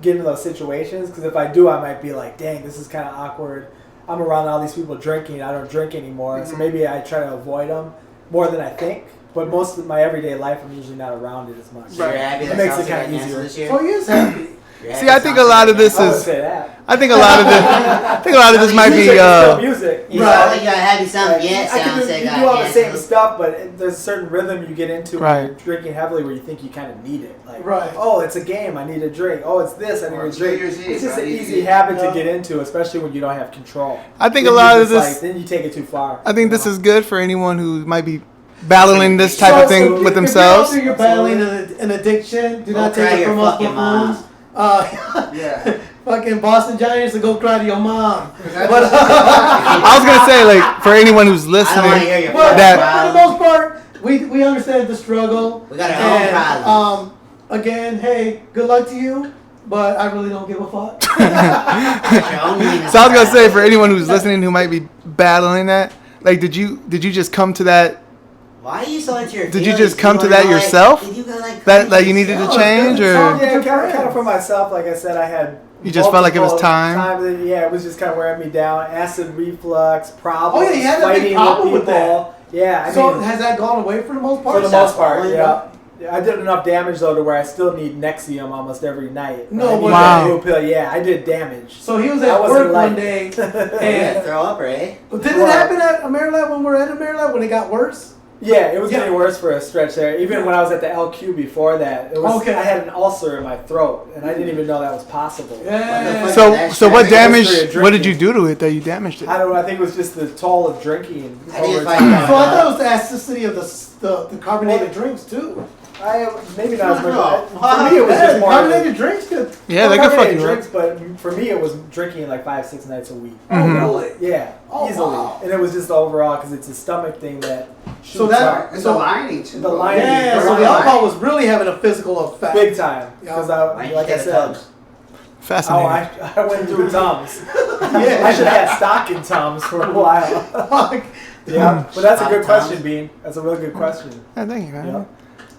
get into those situations because if I do, I might be like, dang, this is kind of awkward. I'm around all these people drinking. I don't drink anymore, so maybe I try to avoid them more than I think. But most of my everyday life, I'm usually not around it as much. So you're happy It that makes it Celtics got kinda canceled easier. this year? So he is happy. You're See, happy I think a Celtics lot got of this I would is say that. I think a lot of this might Music be. is still music. You sound like you got heavy sound. Right. Yeah, I can sound. do, Say you got do all the yeah, same sound. stuff, but there's a certain rhythm you get into when Right. you're drinking heavily where you think you kind of need it. Like, Right. oh, it's a game, I need a drink. Oh, it's this, I need Or a drink. New Year's Eve, It's just I an need to easy eat. habit Yeah. to get into, especially when you don't have control. I think Then a lot you of just, this. then you take it too far. I think you this know? is good for anyone who might be battling this type So, of thing if with you're themselves. out there, you're battling an addiction. Do not Go cry take it your from us fucking mom. buffoons. Yeah. Fucking Boston Giants to go cry to your mom. But, I was gonna say, like, for anyone who's I don't want to listening, hear your well, That- fucking for the problem. most part, we understand the struggle. We got our own problems. Again, hey, good luck to you, but I really don't give a fuck. Got your own meaning. so I was gonna say, for anyone who's listening who might be battling that, like, did you just come to that? Why are you so into your Did you feelings? just come to wanna that know, like, yourself? did you go, like, That cry you needed to yourself? change, or Yeah, kind of for myself. Like I said, I had. You just felt like it was multiple time? times. Yeah, it was just kind of wearing me down. Acid reflux, problems, Oh, yeah, you had a big fighting problem with with people. Yeah, I So mean, has that gone away for the most part? for the most part, Self-following, yeah. Yeah, I did enough damage though to where I still need Nexium almost every night. No I need way. that blue pill. Yeah, I did damage. So he was I at wasn't work like- one day, You gotta and throw up, right? did it happen at Amerilab when we were at Amerilab when it got worse? Yeah, it was Yeah. getting worse for a stretch there. Even when I was at the LQ before that, it was. Okay. I had an ulcer in my throat, and I didn't even know that was possible. Yeah. so what damage? History of What did you drinking. do to it that you damaged it? I don't know. I think it was just the toll of drinking. I think it's over like- time. So I thought it was the acidity of the carbonated drinks too. Maybe not as much. No. For me, it was Yeah, just more. carbonated drinks could. Yeah, they could fuck carbonated you up. drinks, but for me, it was drinking like 5-6 nights a week. Oh, really? Yeah, Oh, easily. wow. And it was just the overall because it's a stomach thing that. So shoots that- up It's So- a lining too. The lining. Yeah, so the alcohol was really having a physical effect. big time because Why like I you said. Tums? Fascinating. I went through Tums. Yeah. I should have had stock in Tums for a while. Fuck. Yeah, but that's a good Tums. question, Bean. That's a really good question. Yeah, thank you, man. Yeah.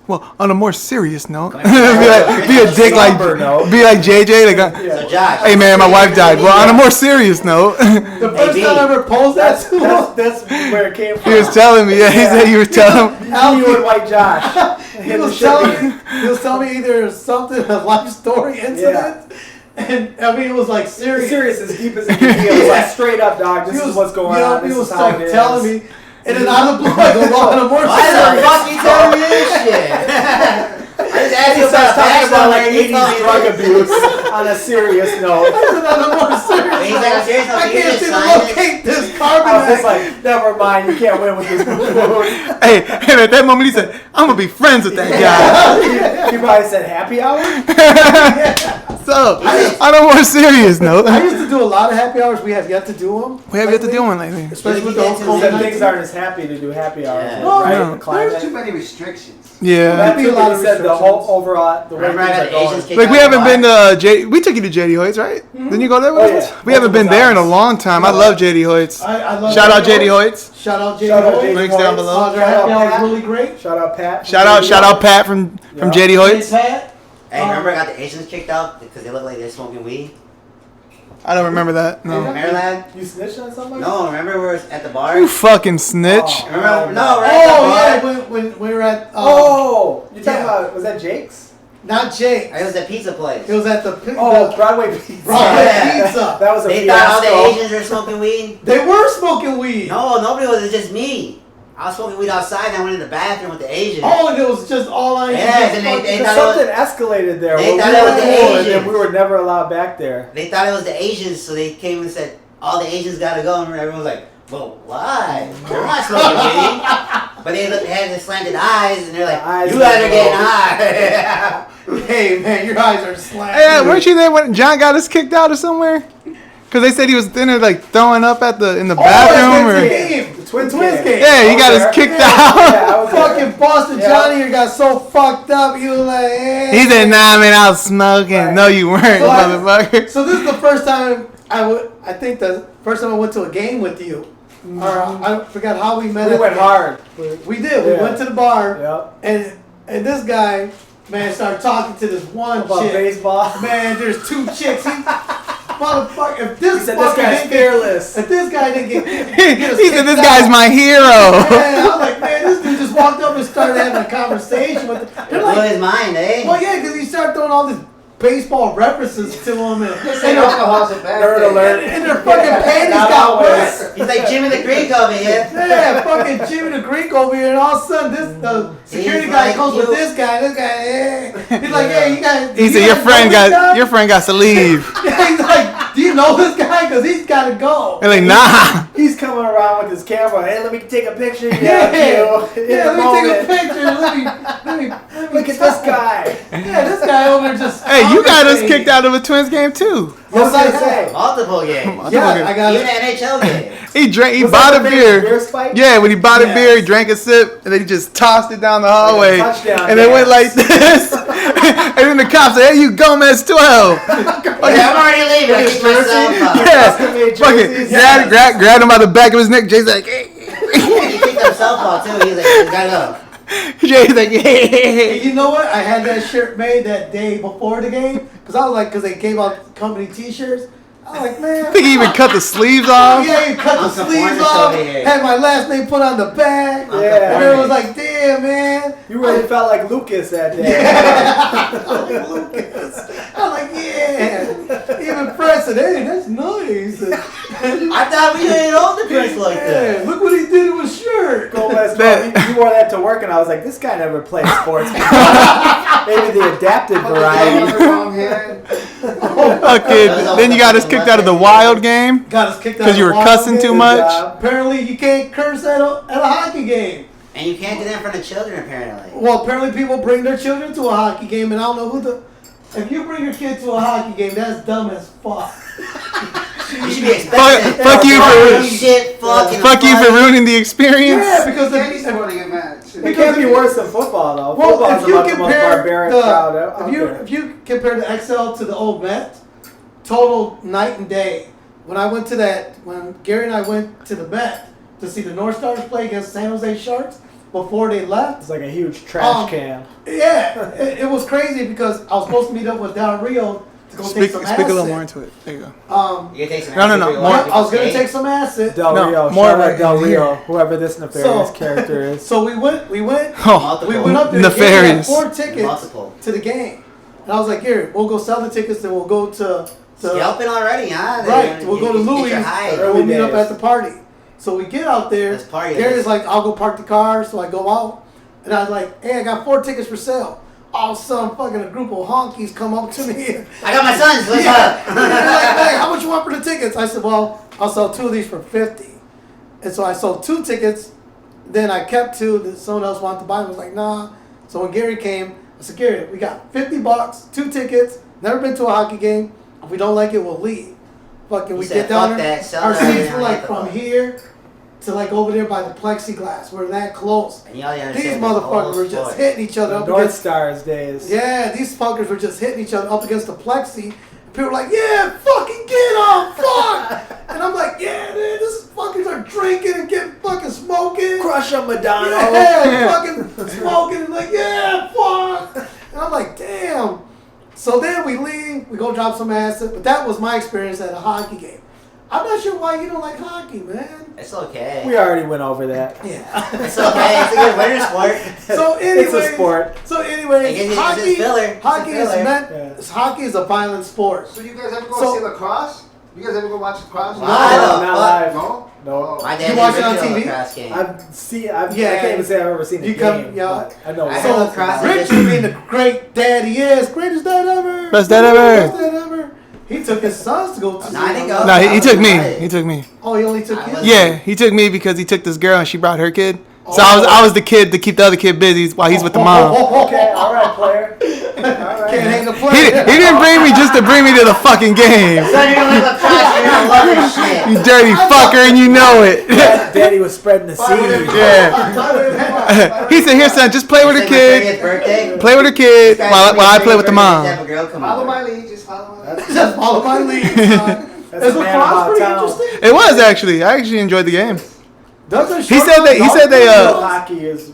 Well, on a more serious note, be Come here. a dick like Somber note. be like JJ. Like, Yeah. So Josh. hey man, my wife died. Well, on a more serious note, The first B. time I ever posed that to him. That's where it came from. he was telling me. Yeah, he said you were telling him. You and White Josh. He was telling me either something, a life story incident, and I mean it was like serious. Serious as deep as it can be. It was like straight up, dog. This He is was- what's going you know, on. This he was is how like it is. telling me, and then out of the blue I go, well, on a more Why the serious. fuck you telling me this shit? I just asked He you starts about talking about like backstory, you 80s told me drug this. abuse on a serious note. On a more serious. He's like, I'm serious, I you can't just seem to signed it. locate this I carbon. was just like, never mind, you can't win with this food. Hey, and at that moment he said, "I'm gonna be friends with that guy." He probably said happy hour. So, on a more serious note, I used to do a lot of happy hours. We have yet to do them. we have yet to do one lately. Especially with Did you those get to Said COVID-19. things aren't as happy to do happy hours. Yeah. No, right? no. The climate. There's too many restrictions. Yeah. That Be a lot of said the whole restrictions. overall the way Remember I things got are the Asians going. kicked Like we out of haven't the been bar? to J. We took you to JD Hoyt's, right? Didn't you go there with Oh, us? yeah. We haven't been there in a Multiple long time. I love JD Hoyt's. I love Shout out JD Hoyt's. Shout out JD Shout out Hoyt. JD Links down Hoyt. below. Their Shout happy out hour was Pat. really great. Shout out Pat. Shout out Pat from Yeah. JD Hoyt's. Pat. Hey, remember I got the Asians kicked out because they look like they're smoking weed? I don't remember that. No. Maryland? You snitched on somebody? No, remember we were at the bar? You fucking snitch. Oh. Remember? No, Oh right at yeah, the bar. when we were at Oh, you talking yeah. about, was that Jake's? not Jake. It was a pizza place. It was at the Oh, Broadway Pizza. Broadway Yeah. Pizza. That was a They thought all the fiasco. Asians were smoking weed? They were smoking weed. No, nobody was. It was just me. I was smoking weed outside and I went in the bathroom with the Asians. Oh, and it was just all I. Yes, and they Because thought something escalated there. they where thought we it were was the cool, and Asians. then we were never allowed back there. They thought it was the Asians, so they came and said, all the Asians gotta go. And everyone was like, well, why? They're not smoking weed. But they had the slanted eyes, and they're like, The eyes you guys were are getting high. Hey man, your eyes are slanted. Hey, weren't you there when John got us kicked out or somewhere? Because they said he was in there like throwing up in the bathroom or. The Twins game. Yeah, he got us kicked out. Yeah, I was there. Fucking Boston Yeah. Johnny here got so fucked up. He was like, hey. He said, "Nah, man, I was smoking." Right. No, you weren't, So I- motherfucker. So this is the first time I think the first time I went to a game with you. Or I forgot how we met. We at went the- hard. We did. We Yeah. went to the bar, Yep. and this guy, man, started talking to this one About chick. baseball. Man, there's two chicks. Motherfucker, if this He said, this fucker guy's didn't fearless. If this guy didn't get He said, "This guy's my hero." Man, I was like, man, this dude just walked up and started having a conversation with them. It They're blew like, his mind, eh? well, yeah, because he started throwing all this baseball references to him, and Alcohol's a bad Nerd thing. alert. and their fucking panties Not got always. wet. He's like Jimmy the Greek over here. Yeah, fucking Jimmy the Greek over here, and all of a sudden the security He's guy like, comes with you- this guy, yeah. He's like, yeah, you guys. He said, your friend got to leave. Yeah, he's like, do you know this guy? Because he's got to go. They're like, nah. He's coming around with his camera. Hey, let me take a picture. Yeah, You. let me take a picture. Let me Look at this guy. Yeah, this guy over there just. Hey, you got us commentating. kicked out of a Twins game too. Yes, I What was I have. say? Multiple games. Yeah, I got Even it. NHL games. He drank. He Was bought that a the famous beer. beer spike? Yeah, when he bought a Yes. beer, he drank a sip, and then he just tossed it down the hallway, touchdown and it went dance. like this. And then the cops said, "Hey, you Gomez 12." Yeah, I'm already leaving. I keep my cell phone. Yeah, Custom-made fucking jerseys. grabbed him by the back of his neck. Jay's like, hey. He picked up cell phone too. He's like, "You gotta go." Jay's like, Hey, hey. you know what? I had that shirt made that day before the game because I was like, because they gave out company T-shirts. I was like, man. I think he even cut the sleeves off. Yeah, he cut the Uncle sleeves Forrest off. over here. Had my last name put on the back. Yeah. And it was like, damn, man. You really felt like Lucas that day. Lucas. I was like, yeah. Even Fred said, hey, that's nice. I thought we didn't own the press like Yeah, that. look what he did with his shirt. Gomez, That- he wore that to work, and I was like, this guy never played sports. Maybe the adapted Put the variety. on the wrong hand. Okay, then you got us kicked out of the Wild game Got us kicked out because you of were the cussing Wild too game. much. job. Apparently, you can't curse at a hockey game. And you can't do that in front of children, apparently. Well, apparently people bring their children to a hockey game, and I don't know who the. If you bring your kid to a hockey game, that's dumb as fuck. You should be expecting. Fuck you for shit. Fucking. fuck you for funny. ruining the experience. Yeah, because Any if, sporting event. It can't be worse than football, though. well, Football's if you about the most compare barbaric crowd out the, there. if you compare the XL to the old Met, total night and day. When Gary and I went to the Met to see the North Stars play against San Jose Sharks before they left. It's like a huge trash Um, can. Yeah, it was crazy because I was supposed to meet up with Del Rio to go Speak take some a little acid. more into it. There you go. You can take some No, no, acid no, if you more- want. I was gonna take some acid. Del No, Rio. more Shout out right Del in Rio, here. whoever this nefarious So- character is. So we went Oh, we went up there. and Gary nefarious. had 4 tickets Multiple. to the game, and I was like, Gary, we'll go sell the tickets, then we'll go to Scalping already, huh? right. We'll go to Get your Louis, high. and we'll meet up days. at the party. So we get out there. Let's party. Gary's like, I'll go park the car. So I go out, and I was like, hey, I got 4 tickets for sale. All of a sudden, fucking a group of honkies come up to me. I got my sons. What's Yeah. up? They're like, hey, how much you want for the tickets? I said, well, I'll sell 2 of these for $50. And so I sold 2 tickets. Then I kept 2 that someone else wanted to buy. I was like, nah. So when Gary came, I said, Gary, we got $50, 2 tickets. Never been to a hockey game. If we don't like it, we'll leave. Fucking, we said, get down "Fuck there. that, sell Our that, seats and were I like hit the from ball." here to like over there by the plexiglass. We're that close. And you all These understand this motherfuckers whole were just sport. hitting each other up North against. Stars days. Yeah, these fuckers were just hitting each other up against the plexi. And people were like, yeah, fucking get up, fuck! And I'm like, yeah, man, this fuckers are drinking and getting fucking smoking. Crush 'em, Madonna. Yeah, fucking smoking and like, yeah, fuck! And I'm like, damn. So then we leave, we go drop some acid, but that was my experience at a hockey game. I'm not sure why you don't like hockey, man. It's okay. We already went over that. Yeah. It's okay. It's a good winter sport. So anyway, It's a sport. So anyway, I guess it's hockey, just filler. It's hockey a is filler. meant. Yeah. Hockey is a violent sport. So you guys ever go So- see lacrosse? You guys ever go watch lacrosse? Wow. No, not live. No? No. My You dad watch didn't it on go to a TV? lacrosse game. Yeah. I can't even say I've ever seen the You game. come- yeah. but I know. I what had So lacrosse Rich, edition. being the great dad he is, greatest dad ever, Best dad ever. best dad ever. He took his sons to go to. No, I didn't go. No, he I took was me. invited. He took me. Oh, he only took I his. was- Yeah, he took me because he took this girl and she brought her kid. So Oh. I was the kid to keep the other kid busy while he's with the mom. Okay, all right, player. All right. Can't hang the He, play. he didn't bring me just to bring me to the fucking game. Son, you're gonna lacrosse. You're gonna love this shit. You dirty fucker, and you know it. Daddy was spreading the seed. Yeah. He said, "Here, son, just play with her It's like my kid. 30th birthday. Play with her kid This guy's while I play with the 30th mom." birthday, have a girl come Follow over. my lead, just follow my lead. Just follow my lead. Son. That's Is a man lacrosse about pretty town. interesting? It was actually. I actually enjoyed the game. Doesn't He said they- he said they, Hockey is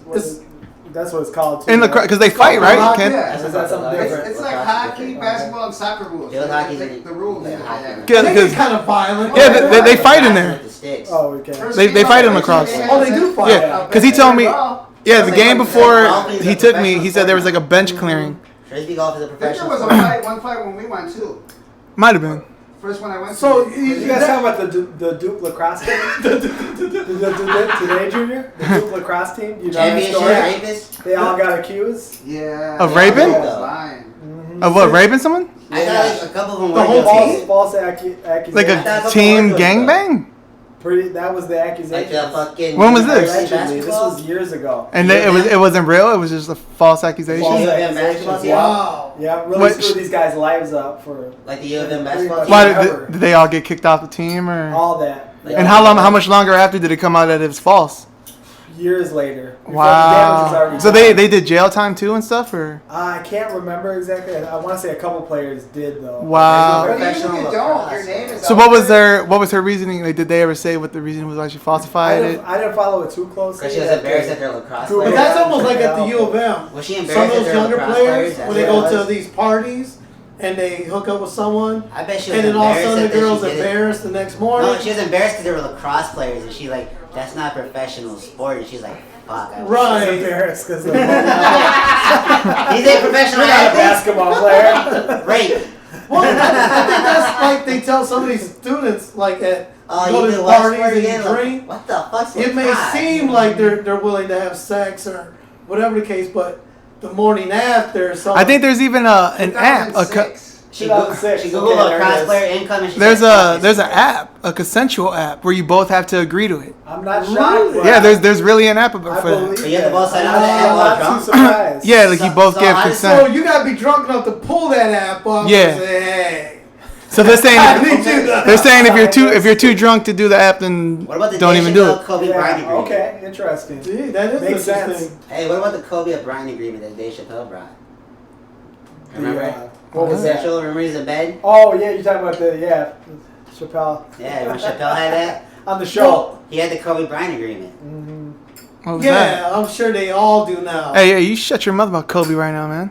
that's what it's called too. In the because they fight, right? Hockey? Can't- Yeah. Is that something different? It's like hockey, basketball, and soccer rules. Field hockey's Like in- the rules. yeah, Yeah, hockey. yeah. I Because think it's kind of violent. Yeah, they fight in there. With the sticks. Oh, okay. They fight in lacrosse. Oh, they do fight. Yeah, because he told me. Yeah, the game before he took me, he said there was like a bench clearing, Frisbee golf is a I think there professional was a sport. fight, one fight when we went too. Might have been. First one I went So to. You guys talking about the Duke lacrosse team? Today, Junior? The Duke lacrosse team? Do you know that Championship story? rapist? They all got accused. Yeah. Of yeah, raping? I was lying. Of what, raping someone? I thought like a couple of them The were whole guilty. False accusations. Like a team gangbang? That was the Like accusation. the fucking. When was this? Allegedly, this was years ago. And it wasn't real? It was just a false accusation? False Yeah, accusations, basketball team? yeah. Wow. Yeah, really What- screwed these guys' lives up for Like the U of M Pretty basketball much. team. Why Ever. did they all get kicked off the team? Or? all that. And how much longer after did it come out that it was false? Years later. Before the damage was Wow. already So done. they did jail time too and stuff? Or? I can't remember exactly. I want to say a couple players did though. Wow. But even if Professional you don't, lacrosse. your name is So out there. what was her reasoning? Like, did they ever say what the reason was why she falsified it? I didn't follow it too closely. Because she was embarrassed at their lacrosse Cool. But players. that's almost like at the U of M. Was she Some of embarrassed at those their younger lacrosse players, That's when they what go it to was. these parties and they hook up with someone, I bet she was and then all of a embarrassed sudden the that girl's she did it. embarrassed the next morning. No, she was embarrassed because they were lacrosse players, and she like, that's not professional sport. And she's like, fuck. I was- I was Right. embarrassed because He's a professional not a athlete. basketball player. Rape. Well, I think that's like they tell some of these students, like at Oh, go you to do what parties sport and again? you drink. What the fuck's It may lacrosse? seem like they're willing to have sex or whatever the case, but the morning after, I think there's even an app. 2006. She 2006, Googled okay, there it lacrosse is. player income, and she There's said, "Fuck a this an sport." app, a consensual app where you both have to agree to it. I'm not shocked. Really? but Yeah, there's really an app I for that. believe But you have to it. both sign I'm up for that app while not drunk? too surprised. Yeah, like you So- both so give how does- so. consent. You gotta be drunk enough to pull that app up. Yeah. And say, hey, So they're I saying need you to. they're saying if you're too drunk to do the app, then What about the don't Dave even do Chappelle it. Kobe Bryant Yeah, agreement? okay, interesting. Gee, that is Makes interesting. sense. Hey, what about the Kobe Bryant agreement that Dave Chappelle brought? Remember? What was that? Sexual memories in bed? Oh yeah, you're talking about Chappelle Yeah, when Chappelle had that, on the show. he had the Kobe Bryant agreement. What was that? Yeah, I'm sure they all do now. Hey, you shut your mouth about Kobe right now, man.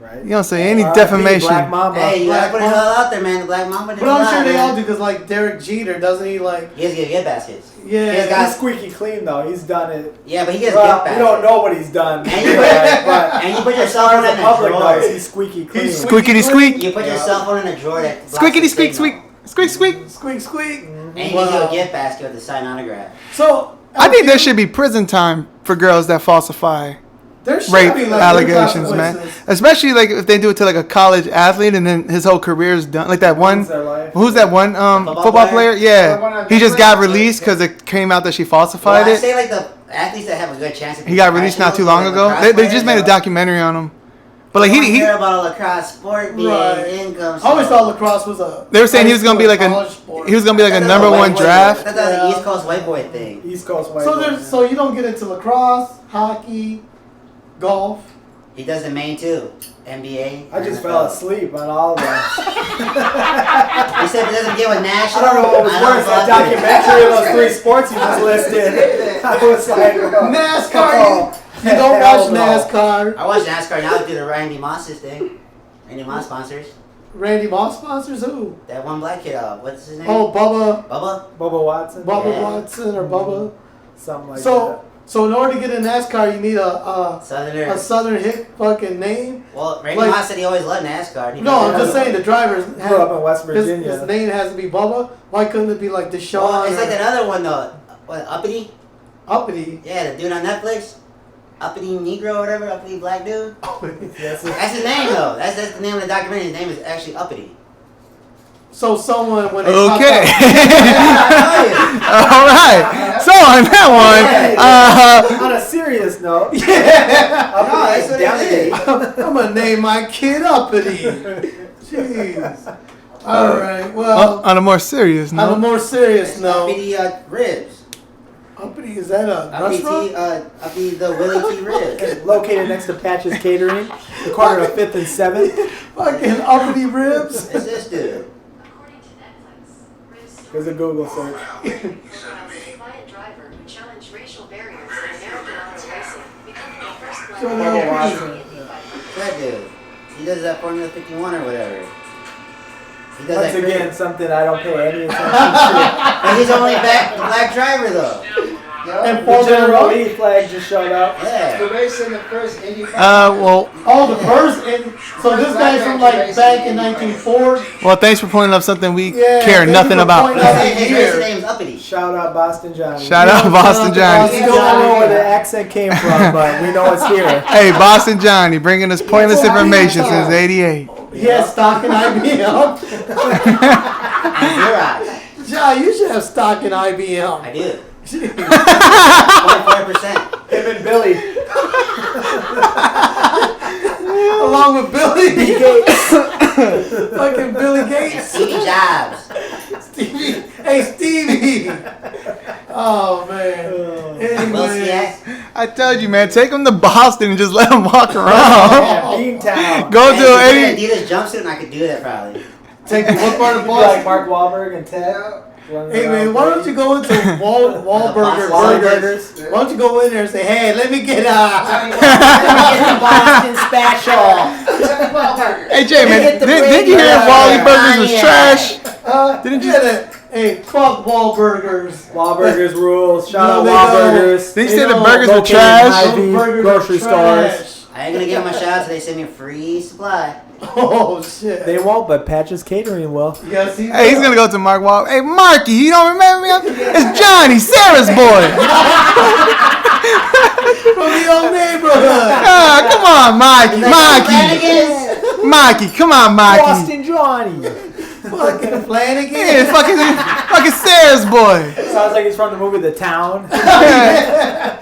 Right. You don't say any R.I.P. defamation. Black Mamba. Hey, you gotta Black put it Mamba. all out there, man. The Black Mamba did But I'm a lot, sure they man. all do because, like, Derek Jeter, doesn't he? Like, He has to get baskets. yeah, He's got- He's squeaky clean though. He's done it. Yeah, but he gets Well, gift we baskets. don't know what he's done. And you, but and you put as yourself far in as the a public drawer. knows, he's squeaky clean. He's Squeakity squeak. You put your Yeah. cell phone in a drawer that blocks Squeakity the squeak signal. squeak. Squeak squeak. squeak, squeak. And he gives you Wow. a gift basket with a signed autograph. So I think there should be prison time for girls that falsify there should rape be, like, allegations, man. consequences. Especially like if they do it to like a college athlete and then his whole career is done. Like that one. Ruins their life. Who's that one Football football player? player? The one Yeah, on he just Netflix? got released because it came out that she Well, falsified I it. say like the athletes that have a good chance. Of He got released not too long ago. They just made a documentary on him. But like he he hear about a lacrosse sport being Right. income. I always thought lacrosse was a. they were saying he was gonna be like college a sport. he was gonna be like a number one draft. That's an Yeah. East Coast white boy thing. East Coast white. So boys, there's so you don't get into lacrosse, hockey, golf. He does the main two. NBA. I just NFL. fell asleep on all of that. He said he doesn't get with I national. don't know what was I don't worse, fuck that with it. documentary or those three sports you just listed. I was like, NASCAR. You don't hell watch no. NASCAR. I watch NASCAR now through the Randy Moss's thing. Randy Moss sponsors. Randy Moss sponsors who? That one black kid what's his name? Oh, Bubba Bubba? Bubba Watson. Bubba Yeah. Watson or Bubba. Something like So in order to get in NASCAR, you need a Southerner. Southern hick fucking name. Well, Randy like- Moss said he always loved NASCAR. and he No, I'm doesn't just know. saying the drivers. that. Grew up in West His Virginia. name has to be Bubba. Why couldn't it be like Deshaun? Well, it's like or that other one though. What, Uppity? Uppity. Yeah, the dude on Netflix. Uppity Negro or whatever, Uppity Black dude. Yes, That's his name though. That's the name of the documentary. His name is actually Uppity. So someone when they Okay. I All right. So on that one, on a serious note, know you. No, that's what down it to is. I'm gonna name my kid Uppity. Jeez. All right. Well, on a more serious on a note, more serious note, Uppity ribs. Uppity is that a Uppity restaurant? Uppity the Willie T ribs. located next to Patch's Catering, the corner of 5th and 7th. Fucking Uppity ribs. It's this dude. According to Netflix, There's a Google search. a defiant driver who challenged racial barriers in American auto racing, becoming the first black So man now to Watson. race in the Indy 500. That dude. He does that Formula 51 or whatever. He does Once that again, something I don't pay any attention to. But he's only black driver though. And The Formula General One? Lee flag just showed up. Yeah. The race in the first Indy. Well, Oh, the first. And so this guy's from like back in 1904. well, thanks for pointing up something we Yeah, care thank you nothing for about. pointing out- His racing name's Uppity. Shout out Boston Johnny. Shout out Boston Johnny. We still don't know where the accent came from, but we know it's here. Hey, Boston Johnny, bringing us pointless Yeah, information yeah. since '88. He has stock in IBM. And Xerox. John, you should have stock in IBM. I do. 24%. Him and Billy. Along with Billy Gates. fucking Billy Gates. Steve Jobs. Stevie. Hey, Stevie. Oh, man. Will Anyway. Smith. I told you, man, take him to Boston and just let him walk around. Yeah, Beantown. Go Hey, to if you any. did Adidas jumpsuit, and I could do that probably. Take what part of You'd be like Boston? Mark Wahlberg and Ted. Hey, man, why don't you go into Wahlburger Boston Burgers? Why don't you go in there and say, hey, let me get Boston special. Hey, Jay, man, Get the didn't you hear bread. Wally Burgers was Yeah. trash? Didn't you? Get it. Hey, fuck Wahlburgers. Wahlburgers rules. Shout out No, they Wahlburgers. Didn't you say the know, burgers were located in trash? Hy-Vee Burgers grocery are trash. stores. I ain't gonna give them a shout out till they send me a free supply. Oh, shit. They won't, but Patch's Catering will. Yes, he Hey, he's gonna go to Mark Wall. Hey, Marky, you don't remember me? It's Johnny, Sarah's boy. from the old neighborhood. Ah, come on, Mikey. Mikey, come on, Mikey. Boston Johnny. Fucking Flanagan. Yeah, fucking Sarah's boy. Sounds like he's from the movie The Town. I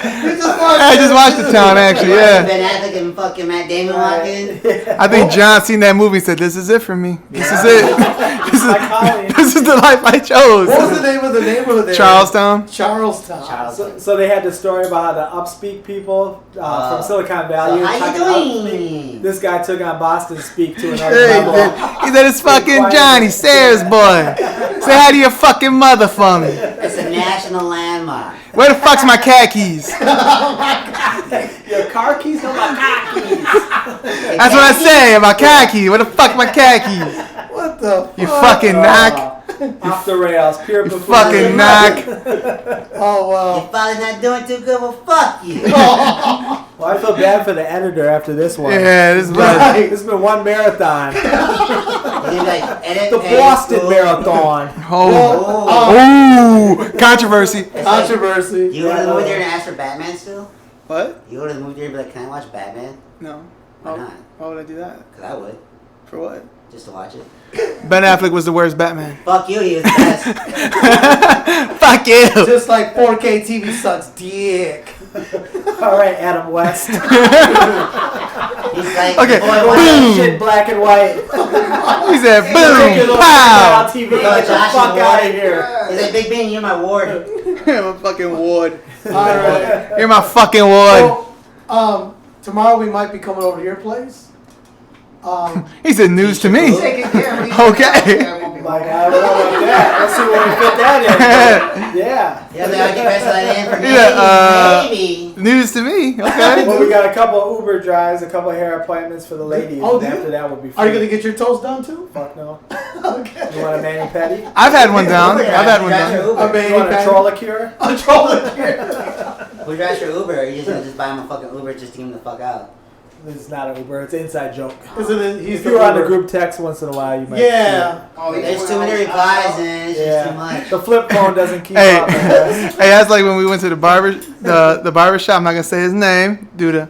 just watched The Town, actually, yeah. Ben Affleck and fucking Matt Damon walk in. I think John seen that movie and said, this is it for me. This is it. This is the life I chose. What was the name of the neighborhood there? Charlestown. Charlestown. So they had the story about how to upspeak people from Silicon Valley. So how talking you upspeak. doing? This guy took on Boston speak to another Hey, level. he said, it's fucking Johnny, Sarah's boy. Say hi to your fucking mother for me. It's a national landmark. Where the fuck's my cat keys? Your car keys? No, my car keys. That's what I say about cat keys. Where the fuck my cat keys? What the You fuck? fucking knock. Off the rails. Pure You buffoonery. fucking knock. Oh, wow. Your father's not doing too good, well, fuck you. Well, I feel bad for the editor after this one. Yeah, this is Right. This has been one marathon. You're like, edit The page, Boston school. Marathon. Oh. Ooh, controversy. It's like, Controversy. you go to the movie theater and ask for Batman still? What? You go to the movie theater and be like, can I watch Batman? No. Why not? Why would I do that? Because I would, For what? just to watch it. Ben Affleck was the worst Batman. Fuck you, he was the best. Fuck you. Just like 4K TV sucks dick. All right, Adam West. He's like, Okay, boy, Boom. boom. Shit, black and white. He said, Take boom, your little pow. on TV. Get the Josh fuck is out of white. here. He's like, Big Ben, you're my ward. You're my fucking ward. All right. You're my fucking ward. So, tomorrow we might be coming over to your place. He said news to me. Taking care of me. Okay. I won't be Like, home. I don't know about that. Let's see where we fit that in. Yeah. Yeah, but I can press that in for me. Yeah, Maybe. News to me. Okay. Well, we got a couple Uber drives, a couple hair appointments for the ladies. Oh, and do you? after that would be free. Are you going to get your toes done too? Fuck no. Okay. You want a mani pedi? I've had one down. I've had one Who drives your down. Uber? I mean, You want a Trollicure? I'm trolling here. Who drives your Uber? Or you just gonna just buy him a fucking Uber just to get him the fuck out? This is not an Uber. It's an inside joke. Isn't it? He's If you were on the Uber. group text once in a while, you might. Yeah. Oh, he's There's going too many out. replies and it's see it. just too Yeah. much. The flip phone doesn't keep Hey, up. I guess. hey, that's like when we went to the barber shop. I'm not gonna say his name due to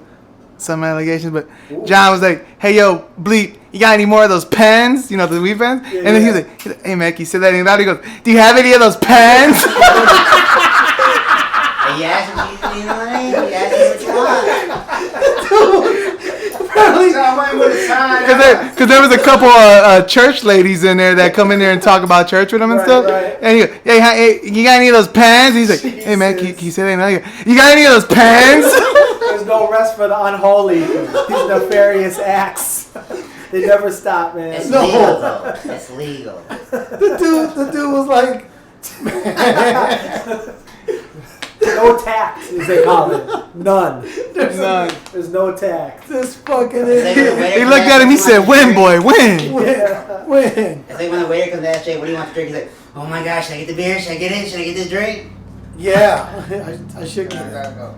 some allegations, but John was like, "Hey, yo, bleep, you got any more of those pens? You know, the weed pens?" Yeah, and then he's like, "Hey, man, can you say that?" And he goes, "Do you have any of those pens?" Hey, you ask him, you know what I mean? You ask him what you want. Someone with a sign. Because there was a couple of church ladies in there that come in there and talk about church with him and Right, stuff. right. And he goes, hey, you got any of those pens? He's like, "Hey, man, can you say that?" And I go, "You got any of those pens?" There's no rest for the unholy. These nefarious acts. They never stop, man. It's No. legal though. It's legal. The dude was like, No tact, as they call it. None. None. There's no tact. this fucking It's like when the idiot. waiter He comes looked at him. He ask said, you what "Win, you boy, win." Win. It's like when the waiter comes to ask Jay, what do you want to drink? He's like, oh my gosh, should I get the beer? Should I get it? Should I get this drink? Yeah, I should get it. Gotta go.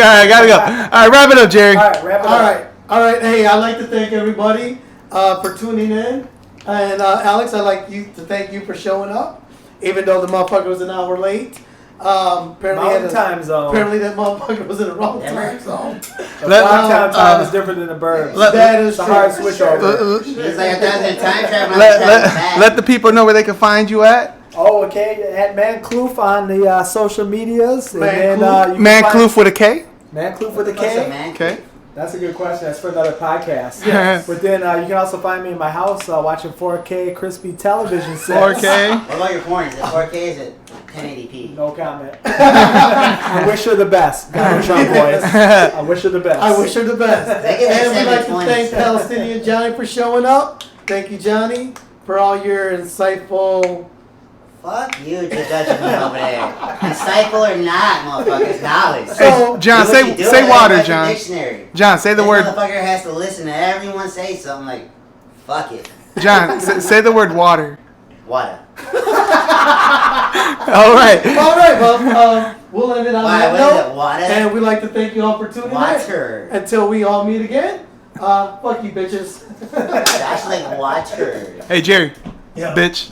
I gotta go. All right, wrap it up, Jerry. All right, wrap it up. All right. Hey, I'd like to thank everybody for tuning in, and Alex, I'd like you to thank you for showing up, even though the motherfucker was an hour late. Apparently, Mountain time zone. apparently that motherfucker was in the wrong time zone. The downtown time is different than the burbs. That is It's a true. hard switch over. It's like a thousand time travel. Let the people know where they can find you at. Oh, okay. At Man Kloof on the social medias. Man and Kloof? you can Man find- Kloof with a K. Man Kloof with a What's up, K. man? Okay. That's a good question. That's for another podcast. Yes. But then you can also find me in my house watching 4K crispy television sets. 4K. What about your porn? Is it 4K? Is it 1080p? No comment. I wish her the best. God, Trump boys. I wish her the best. I wish her the best. They give me And we'd like to 720. thank Palestinian Johnny for showing up. Thank you, Johnny, for all your insightful. Fuck you, just judging me over there. Insightful or not, motherfuckers, knowledge. So, John, Do what you do, say like water, a John. Dictionary. John, say the This word. motherfucker has to listen to everyone say something like, fuck it. John, say the word water. Water. All right. all right, well, we'll end it on Why, that what note. is it, water? And we'd like to thank you all for tuning in. Water. Until we all meet again, fuck you, bitches. That's like water. Hey, Jerry. Yeah. Bitch.